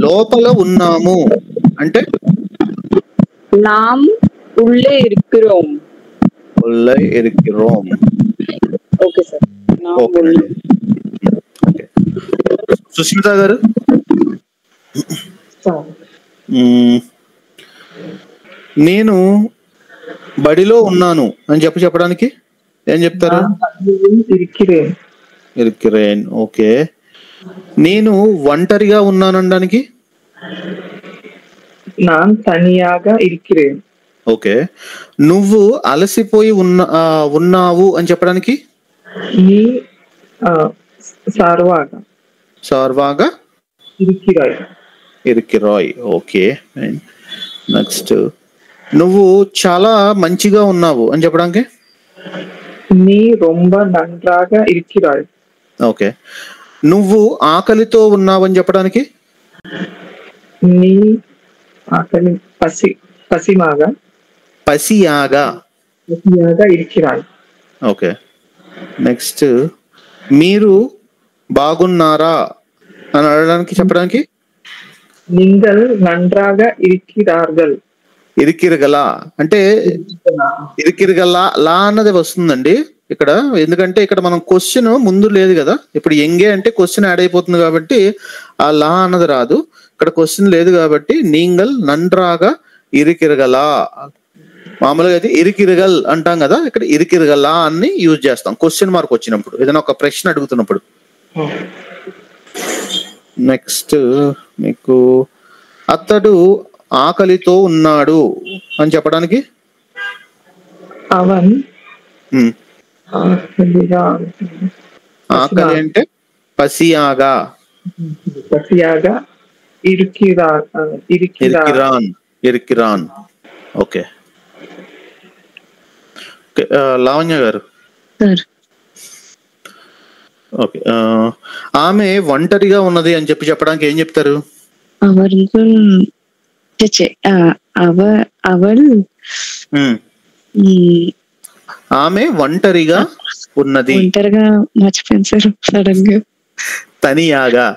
లోపల ఉన్నాము అంటే நாம் உள்ளே இருக்கிறோம். Okay sir. సుష్మిత గారు. నేను బడిలో ఉన్నాను అని చెప్పడానికి ఏం చెప్తారు? ఇరికిరేన్. ఓకే. నేను ఒంటరిగా ఉన్నాను అనడానికి நான் தனியாக இருக்கிறேன். ఓకే. నువ్వు అలసిపోయి ఉన్నావు అని చెప్పడానికి நீ సార్వాగా ఇరికిరాయ్. ఓకే. నెక్స్ట్ నువ్వు చాలా మంచిగా ఉన్నావు అని చెప్పడానికి நீ ரொம்ப நன்றாக இருக்கிறாய். ఓకే. నువ్వు ఆకలితో ఉన్నావు అని చెప్పడానికి నీ ఆకలి పసియాగా ఇరికిరాయ్. ఓకే. నెక్స్ట్ మీరు బాగున్నారా అని అడగడానికి చెప్పడానికి நீங்கள் நன்றாக இருக்கிறார்கள். ఇరికిరగల అంటే ఇరికిరగల లా అన్నది వస్తుందండి ఇక్కడ. ఎందుకంటే ఇక్కడ మనం క్వశ్చన్ ముందు లేదు కదా, ఇప్పుడు ఎంగే అంటే క్వశ్చన్ యాడ్ అయిపోతుంది కాబట్టి ఆ లా అన్నది రాదు. ఇక్కడ క్వశ్చన్ లేదు కాబట్టి నీంగల్ నండ్రాగా ఇరికిరగల. మామూలుగా అయితే ఇరికిరగల్ అంటాం కదా, ఇక్కడ ఇరికిరగల అని యూజ్ చేస్తాం క్వశ్చన్ మార్క్ వచ్చినప్పుడు, ఏదైనా ఒక ప్రశ్న అడుగుతున్నప్పుడు. నెక్స్ట్ మీకు అతడు ఆకలితో ఉన్నాడు అని చెప్పడానికి అవన్ ఆకలి అంటే పసియాగా ఇరికిరాన్. ఓకే. లావణ్య గారు. ఓకే. ఆమె ఒంటరిగా ఉన్నది అని చెప్పడానికి ఏం చెప్తారు? ఆమె ఒంటరిగా ఉన్నది. ఒంటరిగా మర్చిపోయింది సార్ సడన్ గా. తనియాగా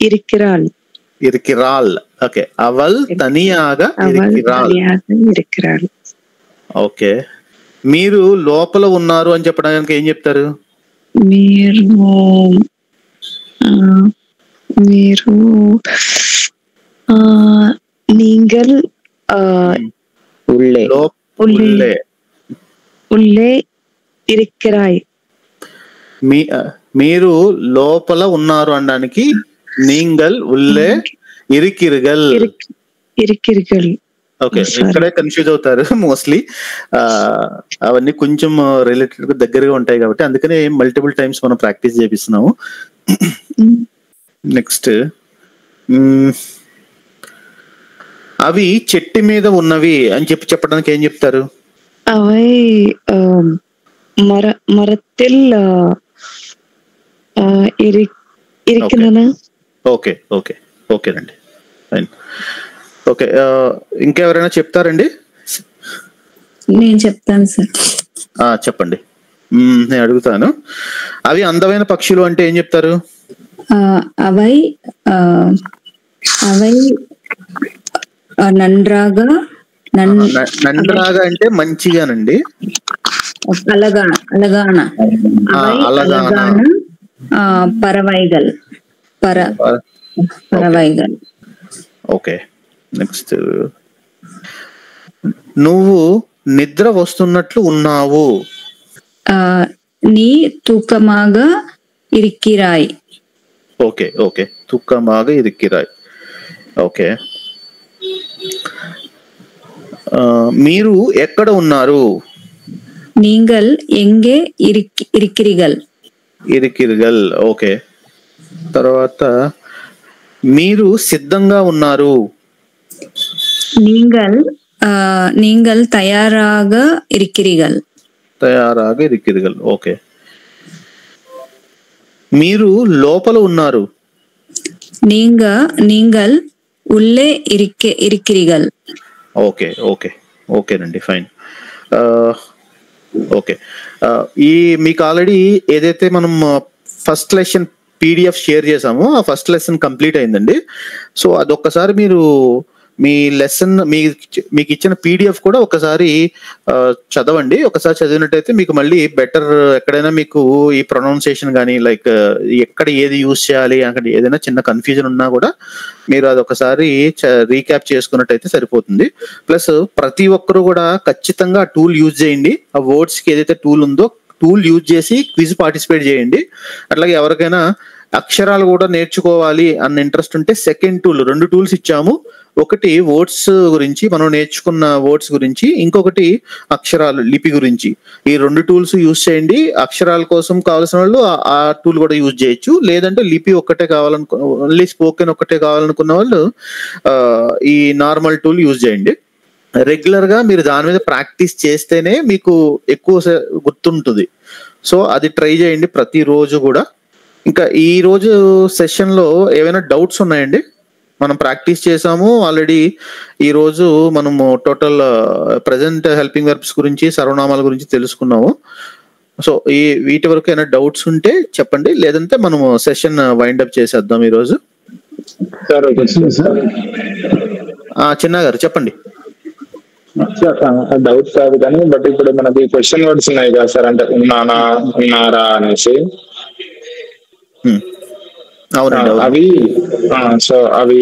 ఇరికిరాల్. ఓకే. అవల్ తనియాగా ఇరికిరాల్. ఓకే. మీరు లోపల ఉన్నారు అని చెప్పడానికి ఏం చెప్తారు? మీరు நீங்கள் உள்ளே இருக்கிறாய். మీరు లోపల ఉన్నారు అనడానికి నీంగల్ ఉల్లే ఇరికిరగల్. ఓకే. ఇక్కడే కన్ఫ్యూజ్ అవుతారు మోస్ట్లీ. అవన్నీ కొంచెం రిలేటెడ్ గా దగ్గరగా ఉంటాయి కాబట్టి అందుకనే మల్టిపుల్ టైమ్స్ మనం ప్రాక్టీస్ చేపిస్తున్నాము. నెక్స్ట్ అవి చెట్టు మీద ఉన్నవి అని చెప్పడానికి ఏం చెప్తారు? అవి మరத்தில் ఓకే ఓకే ఓకేనండి, ఫైన్. ఓకే, ఇంకెవరైనా చెప్తారండి? నేను చెప్తాను సార్. చెప్పండి, నేను అడుగుతాను. అవి అందమైన పక్షులు అంటే ఏం చెప్తారు? అవై అవై నండ్రాగా నండ్రాగా అంటే మంచిగానండి. అలగాన అలగాన అలగాన పరవైగల్ పరవైగల్. Okay, next. నువ్వు నిద్ర వస్తున్నట్లు ఉన్నావు. నీ తూకమాగా ఇరిక్కిరాయ్. ఓకే ఓకే, తూకమాగా ఇరిక్కిరాయ్. ఓకే, మీరు ఎక్కడ ఉన్నారు? నీంగల్ ఎంగే ఇరిక్కిరిగల్. ఇరికిరిగల్. ఓకే, తర్వాత మీరు సిద్ధంగా ఉన్నారు. నీంగల్ తయారాగా ఇరిక్కిరిగల్. తయారాగా ఇరికిరిగల్. ఓకే, మీరు లోపల ఉన్నారు. నీంగల్ ఉల్లే ఇరిక్కిరిగల్. ఓకే ఓకే ఓకేనండి, ఫైన్. ఓకే, ఈ మీకు ఆల్రెడీ ఏదైతే మనం ఫస్ట్ లెసన్ పీడిఎఫ్ షేర్ చేసామో ఆ ఫస్ట్ లెసన్ కంప్లీట్ అయిందండి. సో అదొక్కసారి మీరు మీ లెసన్ మీకు ఇచ్చిన పీడిఎఫ్ కూడా ఒకసారి చదవండి. ఒకసారి చదివినట్టయితే మీకు మళ్ళీ బెటర్, ఎక్కడైనా మీకు ఈ ప్రొనౌన్సియేషన్ కానీ లైక్ ఎక్కడ ఏది యూజ్ చేయాలి, అక్కడ ఏదైనా చిన్న కన్ఫ్యూజన్ ఉన్నా కూడా మీరు అది ఒకసారి రీక్యాప్ చేసుకున్నట్టయితే సరిపోతుంది. ప్లస్ ప్రతి ఒక్కరు కూడా ఖచ్చితంగా ఆ టూల్ యూజ్ చేయండి. ఆ వర్డ్స్కి ఏదైతే టూల్ ఉందో టూల్ యూజ్ చేసి క్విజ్ పార్టిసిపేట్ చేయండి. అట్లాగే ఎవరికైనా అక్షరాలు కూడా నేర్చుకోవాలి అన్న ఇంట్రెస్ట్ ఉంటే సెకండ్ టూల్, 2 టూల్స్ ఇచ్చాము. ఒకటి వర్డ్స్ గురించి, మనం నేర్చుకున్న వర్డ్స్ గురించి, ఇంకొకటి అక్షరాలు లిపి గురించి. ఈ 2 టూల్స్ యూజ్ చేయండి. అక్షరాల కోసం కావాల్సిన వాళ్ళు ఆ టూల్ కూడా యూజ్ చేయొచ్చు. లేదంటే లిపి ఒక్కటే ఓన్లీ స్పోకెన్ ఒక్కటే కావాలనుకున్న వాళ్ళు ఈ నార్మల్ టూల్ యూజ్ చేయండి. రెగ్యులర్ గా మీరు దాని మీద ప్రాక్టీస్ చేస్తేనే మీకు ఎక్కువ గుర్తుంటుంది. సో అది ట్రై చేయండి ప్రతిరోజు కూడా. ఇంకా ఈ రోజు సెషన్ లో ఏమైనా డౌట్స్ ఉన్నాయండి? మనం ప్రాక్టీస్ చేసాము ఆల్రెడీ. ఈ రోజు మనము టోటల్ ప్రెసెంట్ హెల్పింగ్ వర్బ్స్ గురించి, సర్వనామాల గురించి తెలుసుకున్నాము. సో వీటి వరకు ఏమైనా డౌట్స్ ఉంటే చెప్పండి, లేదంటే మనము సెషన్ వైండ్ అప్ చేసేద్దాం ఈ రోజు. చిన్న గారు చెప్పండి. డౌట్స్ కాదు కానీ, బట్ ఇప్పుడు మనకి క్వశ్చన్ వర్డ్స్ ఉన్నాయి కదా సార్, అంటే ఉన్నానా, ఉన్నారా అనేసి. అవి సో అవి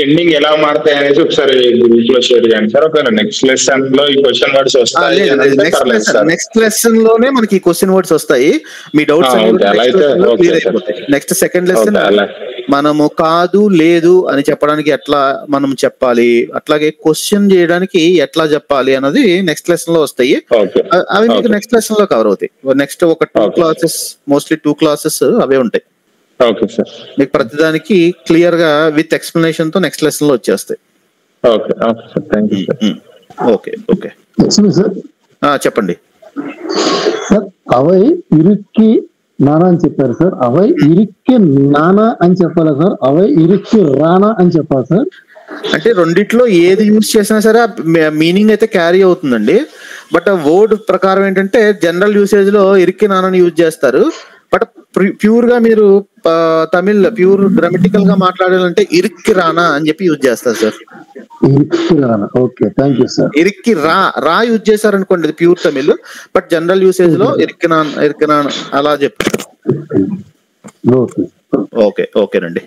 ఎండింగ్ ఎలా మారుతాయి అనేసి ఒకసారి గ్రూప్ లో షేర్ చేయండి సార్. ఒక నెక్స్ట్ లెసన్ లో ఈ క్వశ్చన్ వర్డ్స్ వస్తాయి. నెక్స్ట్ లెసన్ లోనే మనకి క్వశ్చన్ వర్డ్స్ వస్తాయి. మీ డౌట్స్ నెక్స్ట్ సెకండ్ లెసన్ మనము కాదు లేదు అని చెప్పడానికి ఎట్లా మనం చెప్పాలి, అట్లాగే క్వశ్చన్ చేయడానికి ఎట్లా చెప్పాలి అన్నది నెక్స్ట్ లెసన్ లో వస్తాయి. అవి మీకు నెక్స్ట్ లెసన్ లో కవర్ అవుతాయి. నెక్స్ట్ ఒక 2 క్లాసెస్, మోస్ట్లీ 2 క్లాసెస్ అవే ఉంటాయి. ఓకే సార్, మీకు ప్రతిదానికి క్లియర్ గా విత్ ఎక్స్ప్లెనేషన్ తో నెక్స్ట్ లెసన్ లో వచ్చేస్తాయి. Okay okay sir, thank you sir. Okay okay చెప్పండి సార్. అవై ఇరుక్కి నానా అని చెప్పారు సార్. అవై ఇరుక్కి నానా అని చెప్పాలా సార్? అవై ఇరుక్కి రానా అని చెప్పాలి సార్? అంటే రెండిట్లో ఏది యూజ్ చేసినా సరే మీనింగ్ అయితే క్యారీ అవుతుందండి. బట్ వర్డ్ ప్రకారం ఏంటంటే జనరల్ యూసేజ్ లో ఇరుక్కి నానాని యూజ్ చేస్తారు. బట్ ప్యూర్ గా మీరు తమిళ్ ప్యూర్ గ్రామటికల్ గా మాట్లాడాలంటే ఇరుక్కి రానా అని చెప్పి యూజ్ చేస్తారు సార్. Okay, thank you sir. ఇరుక్కి రా యూజ్ చేశారు అనుకోండి, అది pure Tamil. But general usage లో ఇరుక్కి నాన్ అలా చెప్తారు. ఓకే ఓకేనండి.